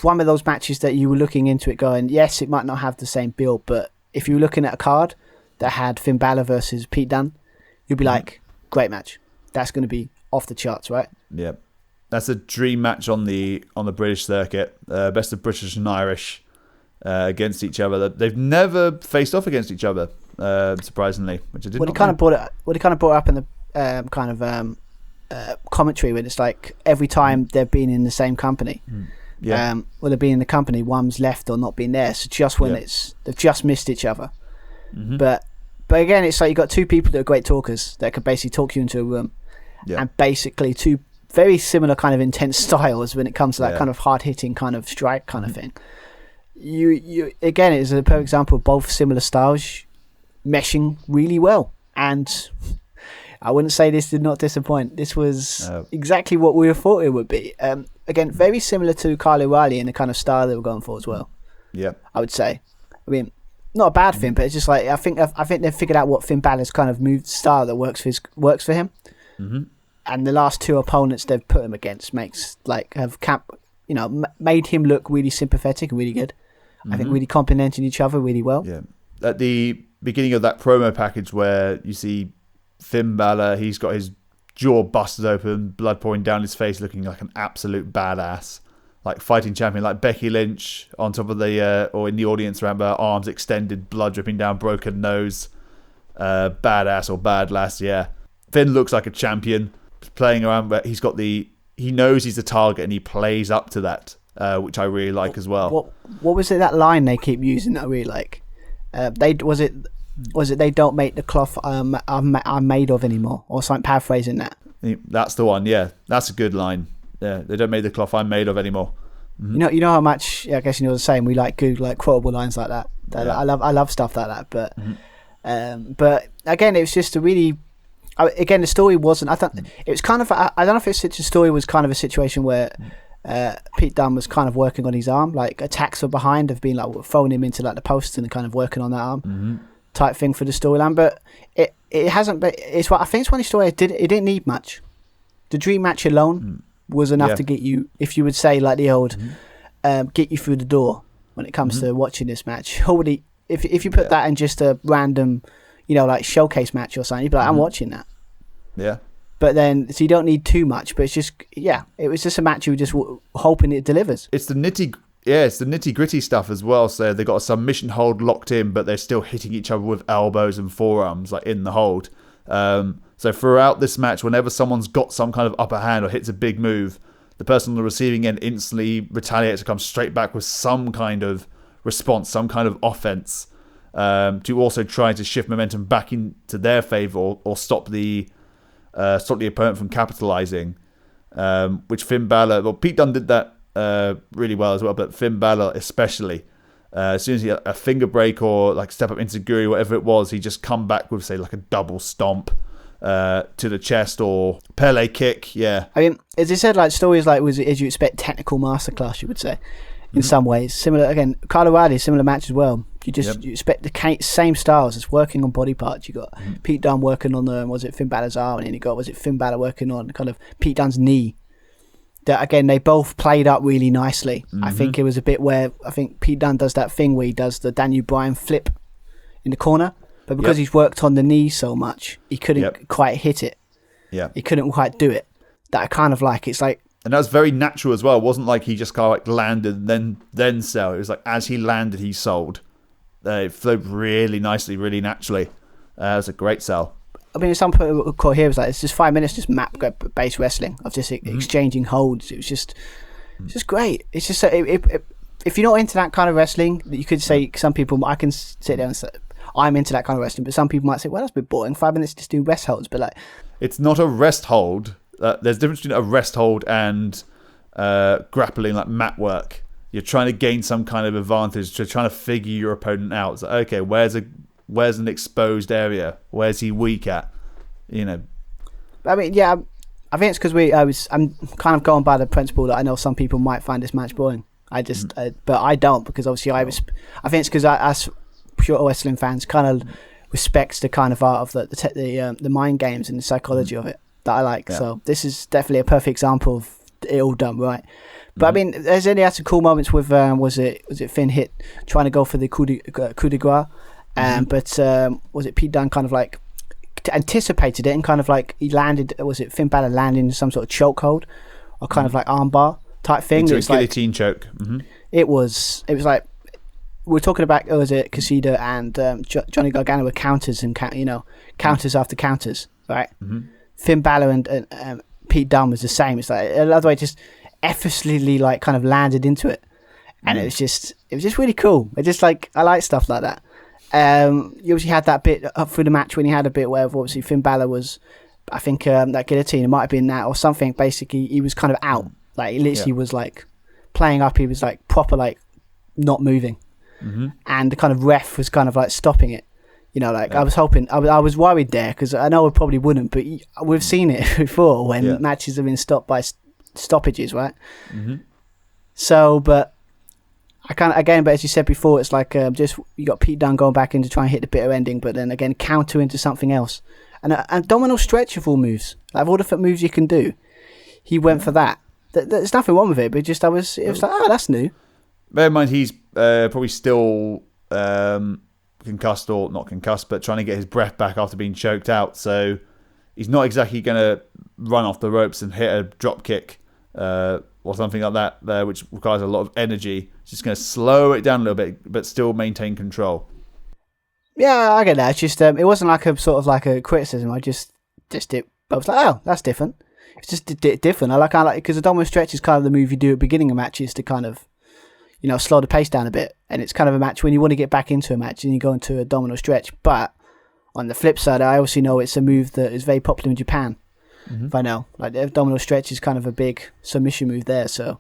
Speaker 3: one of those matches that you were looking into it going, yes, it might not have the same build, but if you were looking at a card that had Finn Bálor versus Pete Dunne, you'd be like, great match. That's going to be off the charts, right?
Speaker 4: Yeah. That's a dream match on the British circuit. Best of British and Irish against each other. They've never faced off against each other. surprisingly, which I didn't.
Speaker 3: Well, he kind of brought it up in the commentary when it's like every time they've been in the same company. Well, they've been in the company, one's left or not been there. So just when they've just missed each other. But again, it's like you've got two people that are great talkers that could basically talk you into a room, and basically two very similar kind of intense styles when it comes to that kind of hard hitting kind of strike kind of thing. You again, it's a perfect example of both similar styles meshing really well, and I wouldn't say this did not disappoint. This was exactly what we thought it would be. Again, very similar to Kyle O'Reilly in the kind of style they were going for as well. Yeah, I would say. I mean, not a bad thing, but it's just like I think they've figured out what Finn Balor's kind of move style that works for him. And the last two opponents they've put him against made him look really sympathetic and really good. I think really complementing each other really well. Yeah,
Speaker 4: at the beginning of that promo package where you see Finn Balor, he's got his jaw busted open, blood pouring down his face, looking like an absolute badass, like fighting champion, like Becky Lynch on top of the or in the audience, remember, arms extended, blood dripping down, broken nose, badass or bad lass. Yeah, Finn looks like a champion playing around, but he knows he's a target and he plays up to that, which I really like as well.
Speaker 3: What was it, that line they keep using that I really like? They don't make the cloth I'm made of anymore, or something, paraphrasing that.
Speaker 4: That's the one. Yeah, that's a good line. Yeah, they don't make the cloth I'm made of anymore.
Speaker 3: You know how much, I guess you know the same. We like good, like quotable lines like that. I love stuff like that. But again, it was just a really. Again, the story wasn't. I thought it was kind of. I don't know if it's such a story was kind of a situation where Pete Dunne was kind of working on his arm, like attacks from behind have been like throwing him into like the post and kind of working on that arm type thing for the storyline. But it hasn't. But it's what I think it's one of the stories. It didn't need much. The dream match alone was enough to get you, if you would say like the old, get you through the door when it comes to watching this match. Already, if you put that in just a random, like showcase match or something, you'd be like, I'm watching that.
Speaker 4: Yeah.
Speaker 3: But then, so you don't need too much, but it's just, it was just a match you were just hoping it delivers.
Speaker 4: It's the nitty gritty stuff as well. So they got a submission hold locked in, but they're still hitting each other with elbows and forearms, like in the hold. So throughout this match, whenever someone's got some kind of upper hand or hits a big move, the person on the receiving end instantly retaliates to come straight back with some kind of response, some kind of offense, to also try to shift momentum back into their favor or stop the opponent from capitalizing, which Finn Balor, Pete Dunne did that really well as well, but Finn Balor especially, as soon as he had a finger break or like step up enziguri, whatever it was, he just come back with, say, like a double stomp to the chest or Pele kick. I
Speaker 3: mean, as I said, like stories like was as you expect, technical masterclass, you would say, in some ways. Similar again, Kyle O'Reilly, similar match as well. You expect the same styles. It's working on body parts. You got Pete Dunne working on Finn Balor's arm, and then you got Finn Balor working on kind of Pete Dunne's knee. That again, they both played up really nicely. I think it was a bit where I think Pete Dunne does that thing where he does the Daniel Bryan flip in the corner, but because he's worked on the knee so much, he couldn't quite hit it. He couldn't quite do it. That I kind of like. It's like.
Speaker 4: And that was very natural as well. It wasn't like he just kind of like landed and then sell. It was like as he landed, he sold. It flowed really nicely, really naturally. It was a great sell.
Speaker 3: I mean, some people call here was like it's just 5 minutes, just map-based wrestling of just exchanging holds. It was just great. It's just if you're not into that kind of wrestling, you could say some people. I can sit there and say I'm into that kind of wrestling, but some people might say, well, that's a bit boring. 5 minutes just doing rest holds, but like
Speaker 4: it's not a rest hold. There's a difference between a rest hold and grappling, like mat work. You're trying to gain some kind of advantage. You're trying to figure your opponent out. It's like, okay, where's an exposed area? Where's he weak at? I mean,
Speaker 3: I think it's because I'm kind of going by the principle that I know some people might find this match boring. I just, but I don't, because obviously I think it's because as pure wrestling fans kind of respects the kind of art of the mind games and the psychology of it that I like. So this is definitely a perfect example of it all done right. But I mean, there's only had some cool moments with was it Finn hit trying to go for the coup de grace, but was it Pete Dunne kind of like anticipated it and kind of like he landed? Was it Finn Balor landing in some sort of chokehold or kind of like armbar type thing?
Speaker 4: Into a guillotine choke.
Speaker 3: It was like we're talking about was it Kushida and Johnny Gargano with counters and counters after counters, right? Mm-hmm. Finn Balor and Pete Dunne was the same. It's like another way, just effortlessly like kind of landed into it, and it was just really cool. I like stuff like that. You obviously had that bit up through the match when he had a bit where obviously Finn Balor was, I think that guillotine, it might have been that or something. Basically, he was kind of out, like he literally was like playing up. He was like proper like not moving, and the kind of ref was kind of like stopping it. I was hoping, I was worried there because I know it probably wouldn't, but we've seen it before when matches have been stopped by stoppages, right? Mm-hmm. So, but I can't again. But as you said before, it's like just you got Pete Dunne going back in to try and hit the bitter ending, but then again counter into something else, and domino stretch of all moves, like all different moves you can do. He went for that. There's nothing wrong with it, but just it was like, oh, that's new.
Speaker 4: Bear in mind, he's probably still concussed or not concussed, but trying to get his breath back after being choked out. So he's not exactly going to run off the ropes and hit a drop kick or something like that there, which requires a lot of energy. It's just going to slow it down a little bit, but still maintain control.
Speaker 3: Yeah, I get that. It's just it wasn't like a sort of like a criticism. I just did. I was like, oh, that's different. It's just different. I like because the domino stretch is kind of the move you do at the beginning of matches to kind of slow the pace down a bit, and it's kind of a match when you want to get back into a match and you go into a domino stretch. But on the flip side, I also know it's a move that is very popular in Japan. If I know, like the domino stretch is kind of a big submission move there. So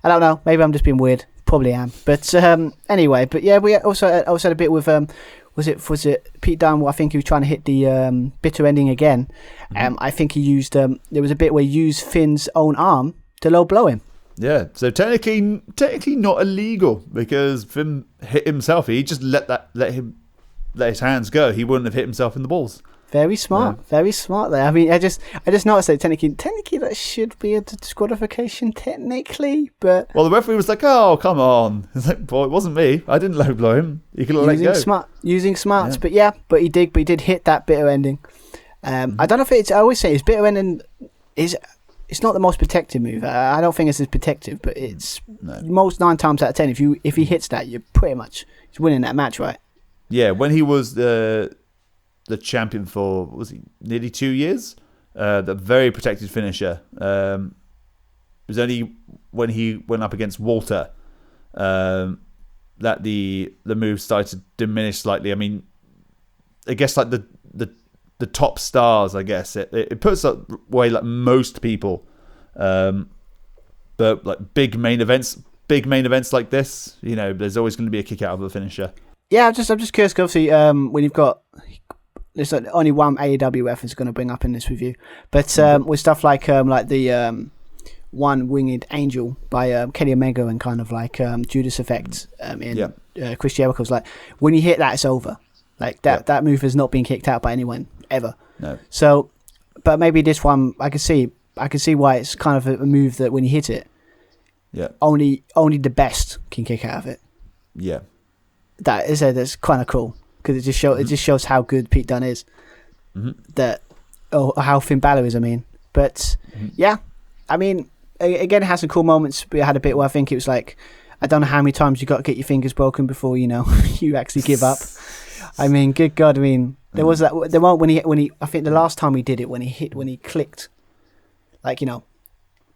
Speaker 3: I don't know. Maybe I'm just being weird. Probably am. But anyway, but yeah, we also had a bit with was it Pete Dunne? I think he was trying to hit the bitter ending again. I think he used there was a bit where he used Finn's own arm to low blow him.
Speaker 4: Yeah, so technically not illegal because Finn hit himself. He just let his hands go. He wouldn't have hit himself in the balls.
Speaker 3: Very smart, very smart there. I mean, I just noticed that technically that should be a disqualification technically, but
Speaker 4: the referee was like, "Oh, come on!" It's like, "Boy, it wasn't me. I didn't low blow him. You could have let go." Using smarts, but he did hit that bitter ending. I don't know if it's. I always say his bitter ending is. It's not the most protective move. I don't think it's as protective, but it's most 9 times out of 10. If he hits that, you're pretty much winning that match, right? Yeah, when he was the champion for nearly 2 years, the very protected finisher. It was only when he went up against Walter that the move started to diminish slightly. I mean, I guess like the top stars, I guess it puts up way like most people, but like big main events like this, there's always going to be a kick out of the finisher.
Speaker 3: Yeah, I'm just curious. Obviously, when you've got there's only one AEW reference going to bring up in this review, but with stuff like the One Winged Angel by Kenny Omega and kind of like Judas Effect in Chris Jericho's, like when you hit that, it's over. Like that move has not been kicked out by anyone ever.
Speaker 4: No.
Speaker 3: So, but maybe this one, I can see why it's kind of a move that when you hit it, only the best can kick out of it.
Speaker 4: Yeah.
Speaker 3: That's kind of cool because it just shows how good Pete Dunne is. Mm-hmm. How Finn Balor is. I mean, but yeah, I mean, again, it has some cool moments. We had a bit where I think it was like, I don't know how many times you got to get your fingers broken before you actually give up. I mean, good God! I mean, there was that. The moment when he. I think the last time he did it when he clicked, like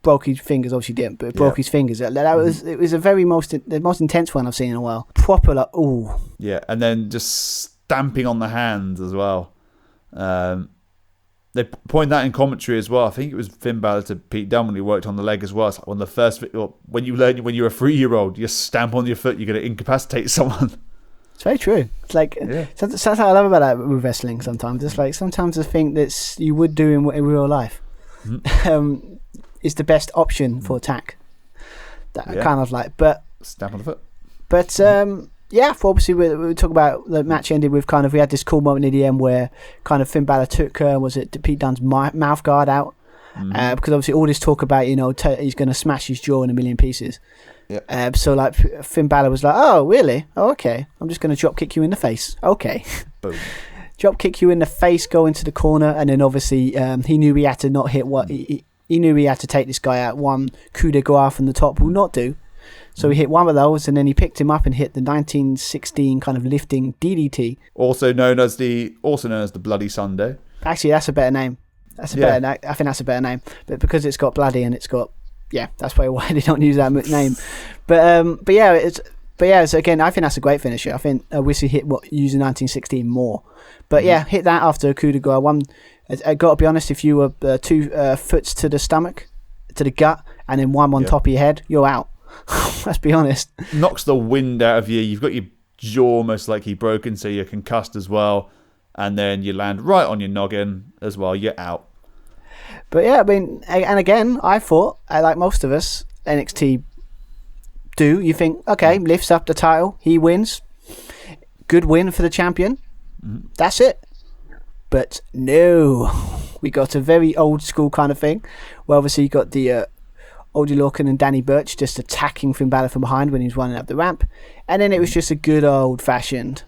Speaker 3: broke his fingers. Obviously didn't, but broke his fingers. It was the most intense one I've seen in a while. Proper like ooh.
Speaker 4: Yeah, and then just stamping on the hands as well. They point that in commentary as well. I think it was Finn Balor to Pete Dunne when he worked on the leg as well. It's like when you learn when you're a 3-year-old, you stamp on your foot, you're going to incapacitate someone.
Speaker 3: It's very true. It's like that's what I love about that with wrestling. Sometimes it's like sometimes the thing that you would do in real life is the best option for attack. That kind of like, but
Speaker 4: stamp on the foot.
Speaker 3: But obviously we talk about the match ended with kind of, we had this cool moment in the end where kind of Finn Balor took Pete Dunne's mouth guard out because obviously all this talk about he's going to smash his jaw in a million pieces. Yeah. So like Finn Balor was like, oh really? Oh okay. I'm just going to drop kick you in the face. Okay.
Speaker 4: Boom.
Speaker 3: Drop kick you in the face, go into the corner, and then obviously he knew he had to not hit what he knew he had to take this guy out. One coup de grace from the top will not do. So he hit one of those, and then he picked him up and hit the 1916 kind of lifting DDT.
Speaker 4: Also known as the Bloody Sunday.
Speaker 3: Actually, that's a better name. I think that's a better name. But because it's got bloody and it's got, that's probably why they don't use that name. So again, I think that's a great finisher. I think I wish he hit using 1916 more. But hit that after a coup de grace. One, I got to be honest, if you were 2 foots to the stomach, to the gut, and then one on top of your head, you're out. Let's be honest.
Speaker 4: Knocks the wind out of you. You've got your jaw most likely broken, so you're concussed as well. And then you land right on your noggin as well. You're out.
Speaker 3: But yeah, I mean, and again, I thought, like most of us, NXT do. You think, okay, lifts up the title, he wins. Good win for the champion. That's it. But no, we got a very old school kind of thing. Well, obviously, you got the Oldie Lorcan and Danny Burch just attacking Finn Balor from behind when he was running up the ramp. And then it was just a good old fashioned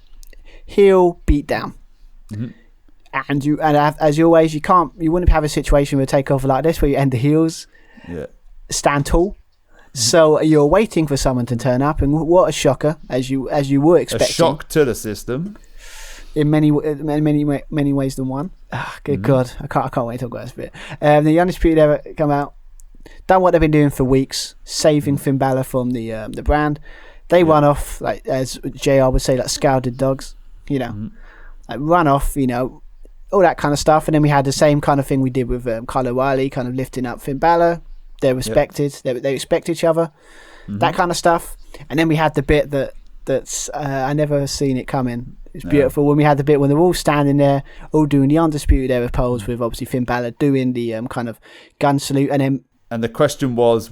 Speaker 3: heel beatdown. And as always, you wouldn't have a situation with a takeover like this where you end the heels, stand tall. So you're waiting for someone to turn up, and what a shocker, as you were expecting.
Speaker 4: A shock to the system.
Speaker 3: In many ways than one. Good God, I can't wait to talk about this bit. The Undisputed Era come out, done what they've been doing for weeks, saving Finn Balor from the brand. They run off, like as JR would say, like scalded dogs. Like run off, all that kind of stuff. And then we had the same kind of thing we did with Kyle O'Reilly, kind of lifting up Finn Balor. They're respected. They respect each other. That kind of stuff. And then we had the bit that's I never seen it coming. It's beautiful when we had the bit when they're all standing there, all doing the Undisputed Era pose with obviously Finn Balor doing the kind of gun salute, and
Speaker 4: the question was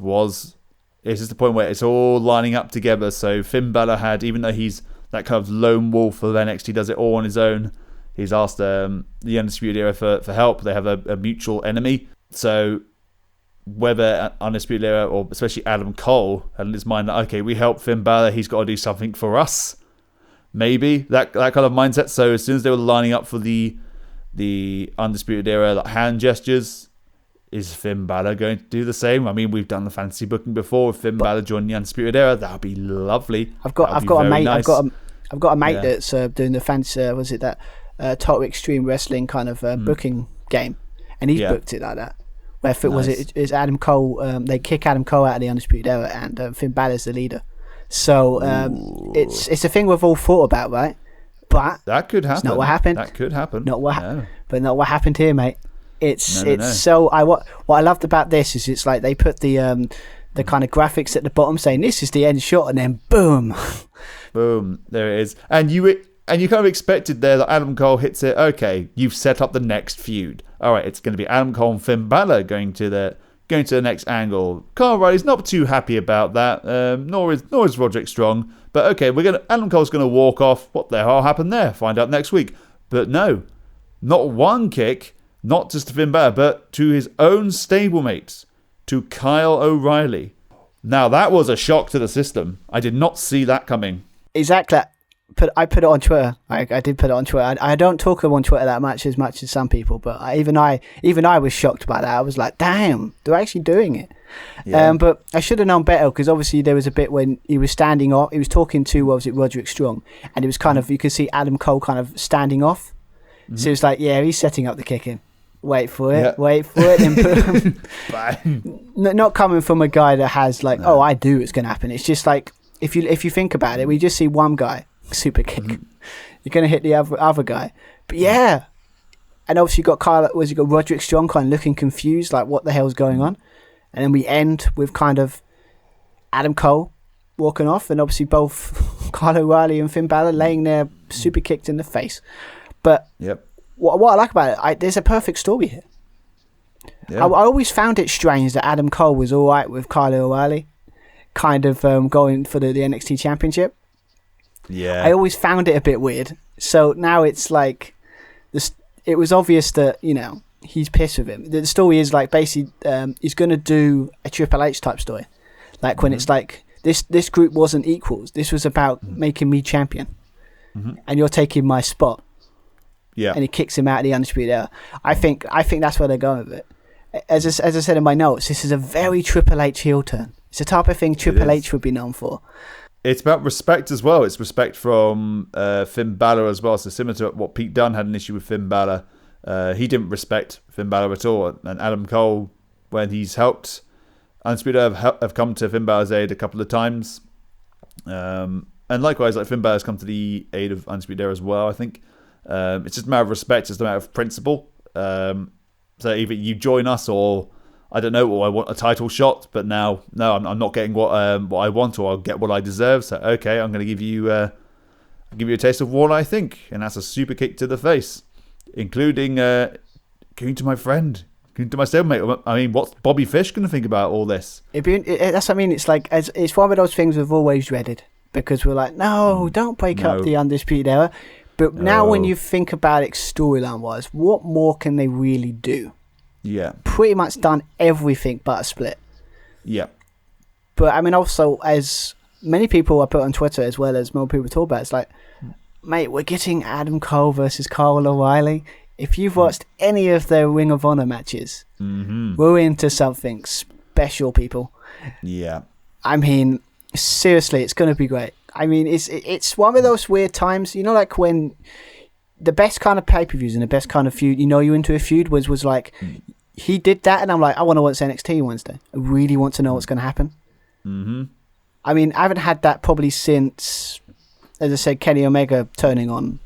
Speaker 4: is this the point where it's all lining up together? So Finn Balor had, even though he's that kind of lone wolf of NXT, does it all on his own. He's asked the Undisputed Era for help. They have a mutual enemy. So whether Undisputed Era or especially Adam Cole had in his mind that, okay, we help Finn Balor, he's got to do something for us. Maybe that kind of mindset. So as soon as they were lining up for the Undisputed Era, like hand gestures, is Finn Balor going to do the same? I mean, we've done the fantasy booking before. If Finn Balor joined the Undisputed Era, that would be lovely.
Speaker 3: I've got a mate. Nice. I've got a mate that's doing the fantasy. Was it that Total Extreme Wrestling kind of booking game, and he's booked it like that. Where is Adam Cole? They kick Adam Cole out of the Undisputed Era, and Finn Balor's the leader. So it's a thing we've all thought about, right? But
Speaker 4: that could happen.
Speaker 3: It's not what happened.
Speaker 4: That could happen.
Speaker 3: But not what happened here, mate. So what I loved about this is it's like they put the kind of graphics at the bottom saying this is the end shot, and then boom,
Speaker 4: boom, there it is. And you kind of expected there that Adam Cole hits it. Okay, you've set up the next feud. All right, it's going to be Adam Cole and Finn Balor going to the next angle. Kyle O'Reilly's not too happy about that. Nor is Roderick Strong. But okay, Adam Cole's going to walk off. What the hell happened there? Find out next week. But no, not one kick. Not just to Finn Balor, but to his own stablemates, to Kyle O'Reilly. Now, that was a shock to the system. I did not see that coming.
Speaker 3: Exactly. I put it on Twitter. I did put it on Twitter. I don't talk on Twitter that much as some people, but even I was shocked by that. I was like, damn, they're actually doing it. Yeah. But I should have known better, because obviously there was a bit when he was standing off. He was talking to, Roderick Strong, and it was kind of, you could see Adam Cole kind of standing off. Mm-hmm. So it was like, yeah, he's setting up the kicking. Wait for it, and not coming from a guy that has like, no. I do, it's going to happen. It's just like, if you think about it, we just see one guy super kick, you're going to hit the other guy. But yeah, and obviously you got Roderick Strong kind of looking confused, like what the hell's going on, and then we end with kind of Adam Cole walking off, and obviously both Kyle O'Reilly and Finn Balor laying there super kicked in the face. But what I like about it, there's a perfect story here. Yeah. I always found it strange that Adam Cole was all right with Kyle O'Reilly, kind of going for the NXT Championship.
Speaker 4: Yeah,
Speaker 3: I always found it a bit weird. So now it's like, it was obvious that he's pissed with him. The story is like basically he's going to do a Triple H type story, like when it's like this group wasn't equals. This was about making me champion, and you're taking my spot. Yeah, and he kicks him out of the Undisputed Era. I think that's where they're going with it. As I said in my notes, this is a very Triple H heel turn. It's the type of thing Triple H would be known for.
Speaker 4: It's about respect as well. It's respect from Finn Balor as well. So similar to what Pete Dunne had an issue with Finn Balor. He didn't respect Finn Balor at all. And Adam Cole, when he's helped Undisputed Era, have come to Finn Balor's aid a couple of times. And likewise, like Finn Balor's come to the aid of Undisputed Era as well, I think. It's just a matter of respect. It's a matter of principle. So either you join us or... I don't know, or I want a title shot, but now, no, I'm not getting what I want, or I'll get what I deserve. So, okay, I'm going to give you a taste of what I think, and that's a super kick to the face, including going to my friend, going to my stablemate. I mean, what's Bobby Fish going to think about all this?
Speaker 3: That's what I mean. It's like it's one of those things we've always dreaded because we're like, no, don't break up the Undisputed Era. But now, when you think about it storyline-wise, what more can they really do?
Speaker 4: Yeah.
Speaker 3: Pretty much done everything but a split.
Speaker 4: Yeah.
Speaker 3: But I mean, also, as many people I put on Twitter as well as more people talk about, it's like, mate, we're getting Adam Cole versus Kyle O'Reilly. If you've watched any of their Ring of Honor matches, we're into something special, people.
Speaker 4: Yeah.
Speaker 3: I mean, seriously, it's going to be great. I mean, it's one of those weird times, you know, like when... The best kind of pay-per-views and the best kind of feud, you know, you're into a feud was like, he did that, and I'm like, I want to watch NXT Wednesday. I really want to know what's going to happen. Mm-hmm. I mean, I haven't had that probably since, as I said, Kenny Omega turning on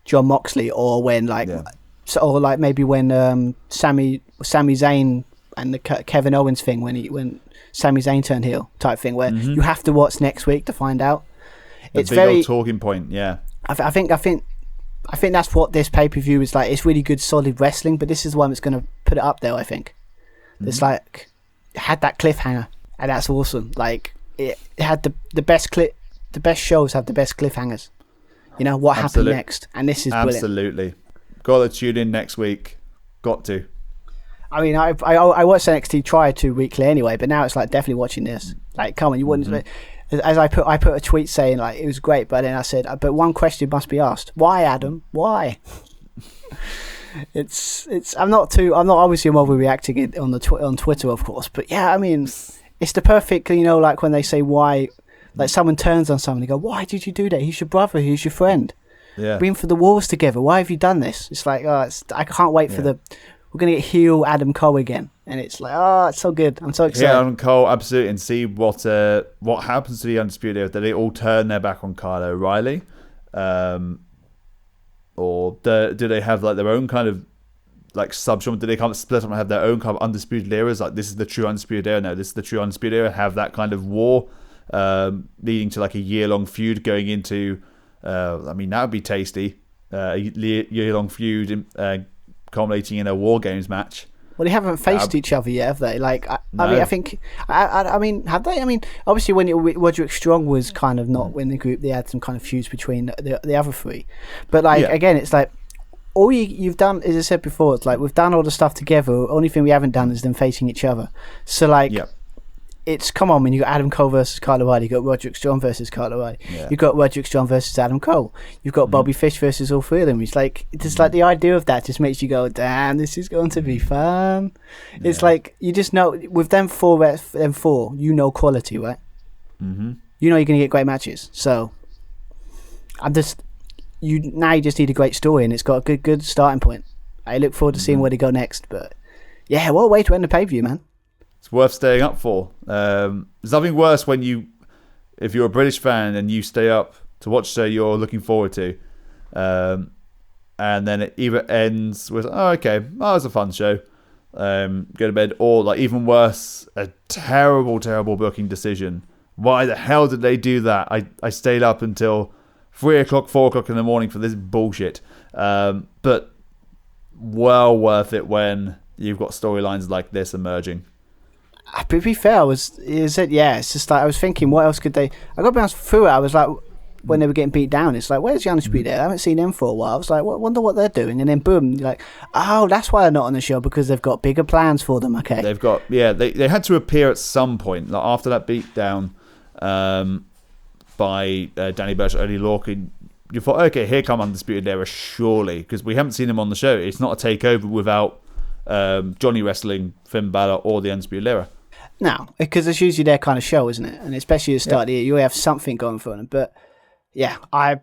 Speaker 3: John Moxley, or when or like maybe when Sami Zayn and the Kevin Owens thing when Sami Zayn turned heel type thing, where you have to watch next week to find out.
Speaker 4: It's very old talking point, yeah.
Speaker 3: I think that's what this pay-per-view is like. It's really good, solid wrestling, but this is the one that's going to put it up there, I think. It's like, it had that cliffhanger, and that's awesome. Like, it had the best the best shows have the best cliffhangers. You know, what happened next, and this is brilliant.
Speaker 4: Absolutely. Got to tune in next week. Got to. I
Speaker 3: mean, I watched NXT Try 2 weekly anyway, but now it's like definitely watching this. Like, come on, you wouldn't... As I put a tweet saying like it was great, but then I said, but one question must be asked: why, Adam? Why? I'm not obviously I'm overreacting on Twitter, of course, but yeah, I mean, it's the perfect, you know, like when they say why, like someone turns on someone, they go, why did you do that? He's your brother, he's your friend. Yeah, we've been for the wars together. Why have you done this? It's like, I can't wait for we're gonna get heel Adam Cole again. And it's like, it's so good. I'm so excited.
Speaker 4: Yeah, Adam Cole, absolutely. And see what happens to the Undisputed Era. Do they all turn their back on Kyle O'Reilly? Or do they have like their own kind of like sub-genre? Do they kind of split up and have their own kind of Undisputed Eras? Like, this is the true Undisputed Era. No, this is the true Undisputed Era. Have that kind of war leading to like a year-long feud going into... I mean, that would be tasty. A year-long feud culminating in a War Games match.
Speaker 3: Well, they haven't faced each other yet, have they? Like, I mean, have they? I mean, obviously, when Roderick Strong was kind of not in the group, they had some kind of feuds between the other three. But like, again, it's like all you've done, as I said before, it's like we've done all the stuff together. Only thing we haven't done is them facing each other. So like, it's come on, man. You got Adam Cole versus Kyle O'Reilly. You got Roderick Strong versus Kyle O'Reilly. You got Roderick Strong versus Adam Cole. You've got Bobby Fish versus all three of them. It's like like the idea of that just makes you go, damn, this is going to be fun. It's like you just know with them four, you know quality, right? Mm-hmm. You know you're going to get great matches. So you just need a great story, and it's got a good starting point. I look forward to seeing where they go next. But yeah, what a way to end the pay-per-view, man.
Speaker 4: It's worth staying up for. There's nothing worse if you're a British fan and you stay up to watch a show you're looking forward to, and then it either ends with, it was a fun show, go to bed, or like even worse, a terrible booking decision. Why the hell did they do that? I stayed up until 3 o'clock, 4 o'clock in the morning for this bullshit. But well worth it when you've got storylines like this emerging.
Speaker 3: To be fair, it's just like I was thinking, what else could they... I got to be honest, through it, I was like, when they were getting beat down, it's like, where's the Undisputed Era? I haven't seen them for a while. I was like, wonder what they're doing. And then boom, you're like, oh, that's why they're not on the show, because they've got bigger plans for them, okay.
Speaker 4: They've got, they had to appear at some point, like after that beat down by Danny Burch, Eddie Lorcan. You thought, okay, here come Undisputed Era, surely, because we haven't seen them on the show. It's not a takeover without Johnny wrestling Finn Balor or the Undisputed Era.
Speaker 3: No, because it's usually their kind of show, isn't it? And especially at the start of the year, you have something going for them. But yeah, I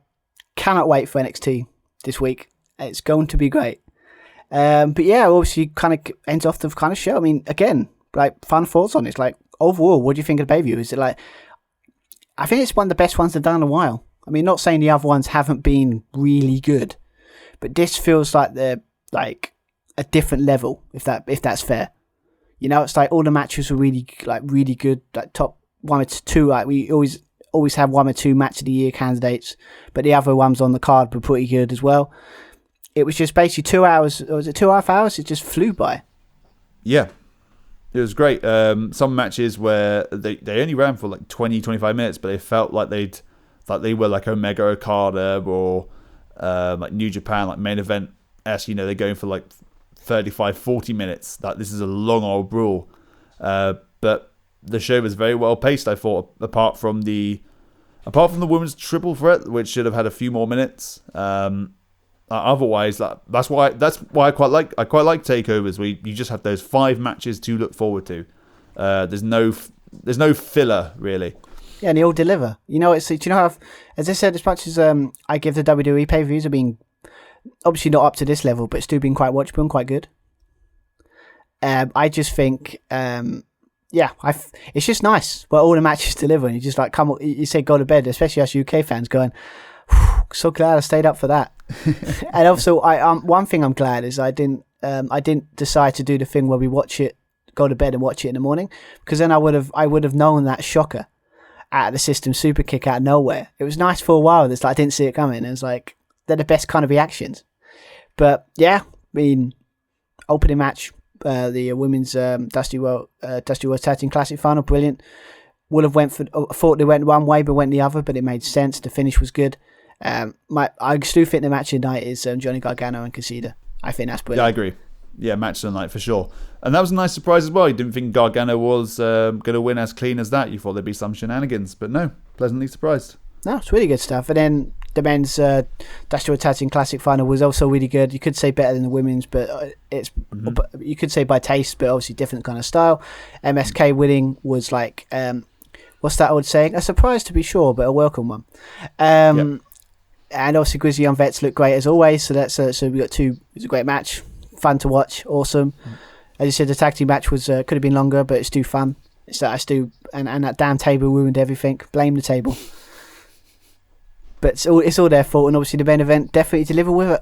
Speaker 3: cannot wait for NXT this week. It's going to be great. But yeah, obviously, kind of ends off the kind of show. I mean, again, like fun thoughts on this. Like overall, what do you think of the pay-per-view? Is it like? I think it's one of the best ones they've done in a while. I mean, not saying the other ones haven't been really good, but this feels like they're like a different level. If that's fair. You know, it's like all the matches were really good, like top 1 or 2. Like we always have 1 or 2 match of the year candidates, but the other ones on the card were pretty good as well. It was just basically 2 hours. Was it 2.5 hours? It just flew by.
Speaker 4: Yeah, it was great. Some matches where they only ran for like 20, 25 minutes, but they felt like they were like Omega Okada or like New Japan, like main event. As you know, they're going for like 35, 40 minutes. Like this is a long old brawl. But the show was very well paced, I thought, apart from the women's triple threat, which should have had a few more minutes. Otherwise, that's why I quite like takeovers where you just have those 5 matches to look forward to. There's no filler really.
Speaker 3: Yeah, and they all deliver. You know, do you know how, as I said, as much as I give the WWE pay-per-views are being obviously not up to this level, but still being quite watchable and quite good. I just think, it's just nice where all the matches deliver, and you just like you say go to bed, especially us UK fans going, so glad I stayed up for that. And also, one thing I'm glad is I didn't decide to do the thing where we go to bed and watch it in the morning, because then I would have known that shocker out of the system super kick out of nowhere. It was nice for a while. It's like I didn't see it coming. It was like they're the best kind of reactions. But yeah, I mean, opening match, the women's Dusty World Tag Team Classic final, brilliant. Would have thought they went one way but went the other, but it made sense. The finish was good. I still think the match of the night is Johnny Gargano and Kushida. I think that's brilliant.
Speaker 4: Yeah, I agree. Yeah, match of the night for sure. And that was a nice surprise as well. You didn't think Gargano was going to win as clean as that. You thought there'd be some shenanigans, but no, pleasantly surprised.
Speaker 3: No, it's really good stuff. And then the men's Dusty World Tag Team Classic final was also really good. You could say better than the women's, but you could say by taste, but obviously different kind of style. MSK winning was like, what's that old saying? A surprise to be sure, but a welcome one. And obviously Grizzly and Vets look great as always. So so we got 2. It was a great match, fun to watch, awesome. As you said, the tag team match was could have been longer, but it's too fun. It's that and that damn table ruined everything. Blame the table. But it's all their fault, and obviously the main event definitely delivered with an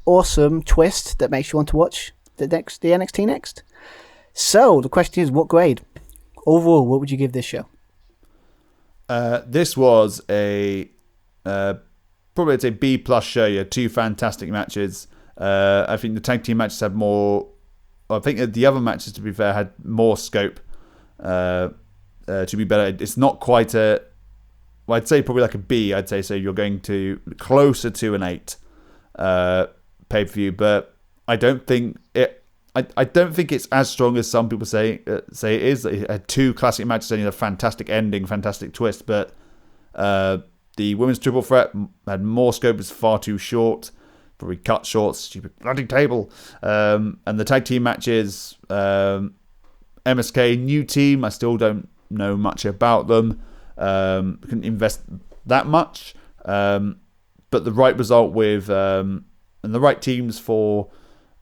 Speaker 3: awesome twist that makes you want to watch the NXT next. So the question is, what grade overall? What would you give this show?
Speaker 4: This was a probably it's a B+ show. You had 2 fantastic matches. I think the tag team matches had more. I think the other matches, to be fair, had more scope to be better. It's not quite a. Well, I'd say probably like a B. I'd say so. You're going to closer to an 8 pay-per-view, but I don't think it. I don't think it's as strong as some people say it is. It had 2 classic matches and a fantastic ending, fantastic twist, but the women's triple threat had more scope. It's far too short. Probably cut short. Stupid bloody table. And the tag team matches, MSK new team. I still don't know much about them. Couldn't invest that much, but the right result with and the right teams for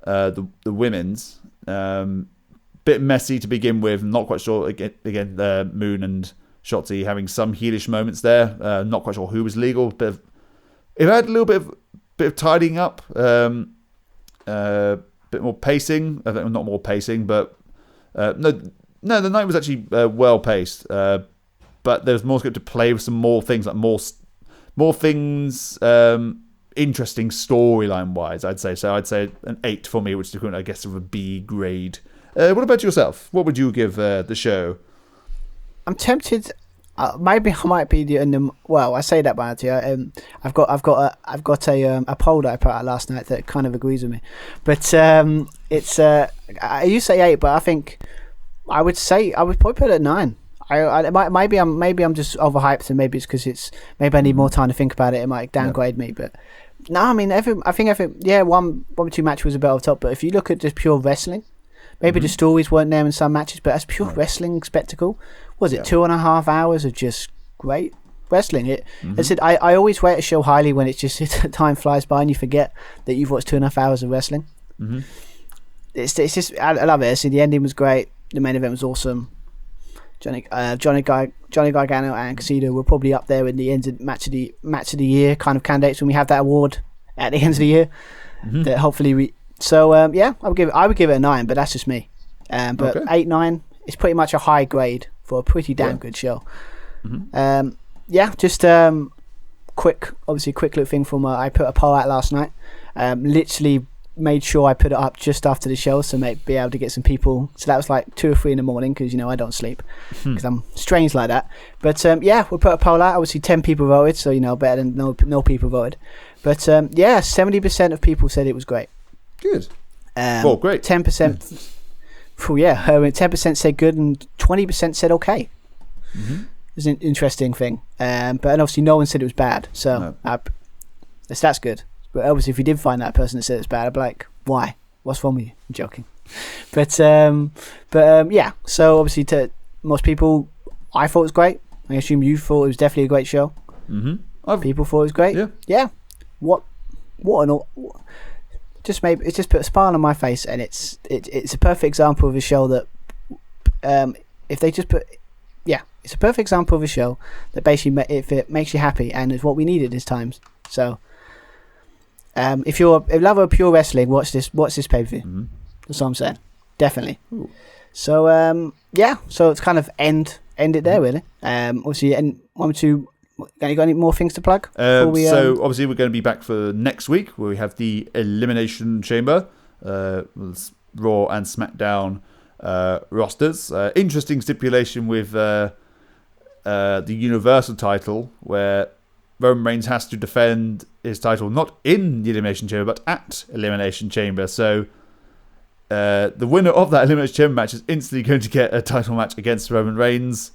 Speaker 4: the women's, bit messy to begin with. Not quite sure again Moon and Shotzi having some heelish moments there. Not quite sure who was legal, but it had a little bit of tidying up, bit more pacing. I think not more pacing, but no, the night was actually well paced. But there's more scope to play with some more things, like more things, interesting storyline wise, I'd say. So I'd say an 8 for me, which is equivalent, I guess, of a B grade. What about yourself? What would you give the show?
Speaker 3: I'm tempted. Maybe I might be well, I say that, but I've got a poll that I put out last night that kind of agrees with me. But it's you say 8, but I think I would probably put it at 9. Maybe I'm just overhyped, and maybe it's because maybe I need more time to think about it. It might downgrade me, but no, I mean, I think 1 or 2 match was a bit off top. But if you look at just pure wrestling, Maybe the stories weren't there in some matches, but as pure wrestling spectacle, was it 2.5 hours of just great wrestling? I said I always rate a show highly when it's just time flies by and you forget that you've watched 2.5 hours of wrestling. It's just I love it. So the ending was great. The main event was awesome. Johnny Gargano and Kushida were probably up there in the end of match of the year kind of candidates when we have that award at the end of the year. That hopefully we. So I would give it a 9, but that's just me. But 8, 9 is pretty much a high grade for a pretty damn good show. Just quick little thing from I put a poll out last night. Literally made sure I put it up just after the show, so be able to get some people. So that was like 2 or 3 in the morning because I don't sleep because I'm strange like that. But we put a poll out. Obviously 10 people voted, so better than no people voted. But 70% of people said it was great.
Speaker 4: Good. Great.
Speaker 3: 10%. 10% said good and 20% said okay. It's an interesting thing. But obviously no one said it was bad. So that's good. But obviously if you did find that person that said it's bad, I'd be like, why? What's wrong with you? I'm joking. But so obviously to most people, I thought it was great. I assume you thought it was definitely a great show. People thought it was great. Yeah. What just put a smile on my face, and it's a perfect example of a show that it's a perfect example of a show that basically if it makes you happy, and is what we needed this times. So if you're a lover of pure wrestling, watch this pay-per-view. That's what I'm saying. Definitely. Ooh. So so it's kind of end it there really. Obviously, and you got any more things to plug?
Speaker 4: So obviously we're going to be back for next week where we have the Elimination Chamber, Raw and SmackDown rosters. Interesting stipulation with the Universal title where Roman Reigns has to defend his title not in the Elimination Chamber but at Elimination Chamber. So the winner of that Elimination Chamber match is instantly going to get a title match against Roman Reigns.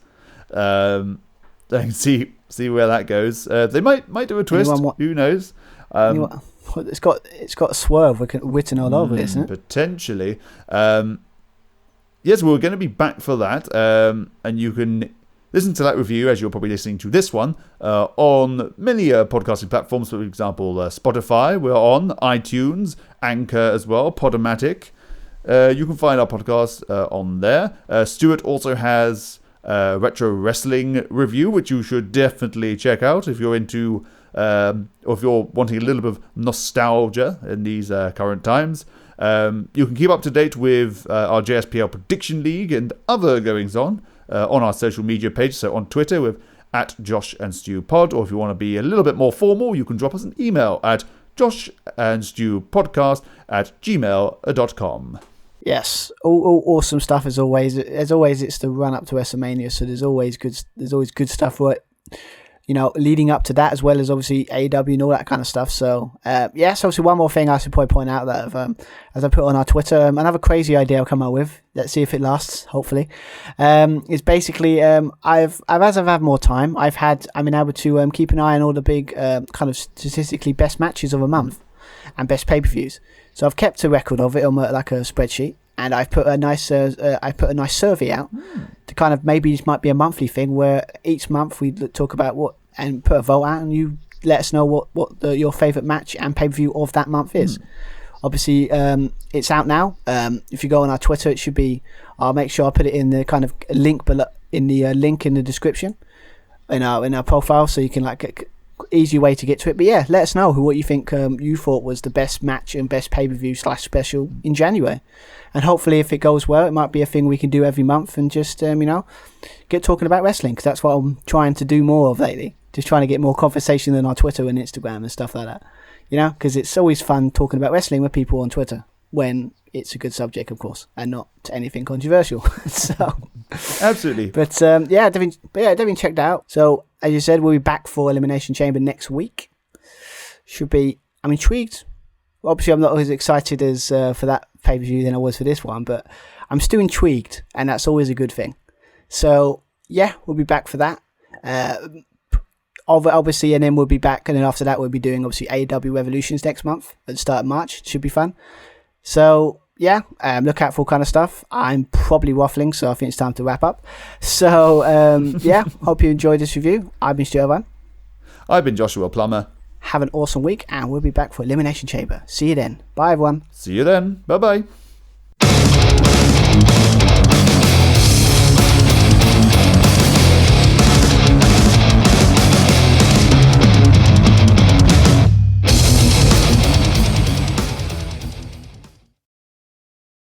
Speaker 4: See where that goes. They might do a twist. Who knows?
Speaker 3: It's got a swerve written all over it, isn't it?
Speaker 4: Potentially. Yes, we're going to be back for that. And you can listen to that review as you're probably listening to this one on many podcasting platforms. For example, Spotify. We're on iTunes, Anchor as well, Podomatic. You can find our podcast on there. Stuart also has retro wrestling review, which you should definitely check out if you're into or if you're wanting a little bit of nostalgia in these current times. You can keep up to date with our JSPL Prediction League and other goings on our social media page. So on Twitter with @JoshAndStewPod, or if you want to be a little bit more formal, you can drop us an email at joshandstewpodcast@gmail.com.
Speaker 3: Yes, all awesome stuff as always. As always, it's the run up to WrestleMania, so there's always good stuff for it. Leading up to that, as well as obviously AEW and all that kind of stuff. So so obviously one more thing I should probably point out that as I put on our Twitter, another crazy idea I'll come up with. Let's see if it lasts. Hopefully, is basically I've as I've had more time, I've been able to keep an eye on all the big kind of statistically best matches of a month and best pay-per-views. So I've kept a record of it on like a spreadsheet, and I've put a nice survey out to kind of, maybe this might be a monthly thing where each month we talk about what and put a vote out, and you let us know what your favourite match and pay-per-view of that month is. Obviously, it's out now. If you go on our Twitter, it should be. I'll make sure I put it in the kind of link below, in the link in the description in our profile, so you can easy way to get to it. But let us know what you think you thought was the best match and best pay-per-view / special in January, and hopefully if it goes well, it might be a thing we can do every month and just get talking about wrestling, because that's what I'm trying to do more of lately, just trying to get more conversation than on Twitter and Instagram and stuff like that, because it's always fun talking about wrestling with people on Twitter when it's a good subject, of course, and not anything controversial. So
Speaker 4: absolutely.
Speaker 3: But definitely check that out. So as you said, we'll be back for Elimination Chamber next week. I'm intrigued. Obviously, I'm not as excited as for that pay-per-view than I was for this one, but I'm still intrigued, and that's always a good thing. So we'll be back for that. Obviously, and then we'll be back, and then after that we'll be doing obviously AEW Revolutions next month at the start of March. Should be fun. So yeah, look out for all kind of stuff. I'm probably waffling, so I think it's time to wrap up. So, yeah, hope you enjoyed this review. I've been Stuart Van.
Speaker 4: I've been Joshua Plummer.
Speaker 3: Have an awesome week, and we'll be back for Elimination Chamber. See you then. Bye, everyone.
Speaker 4: See you then. Bye-bye.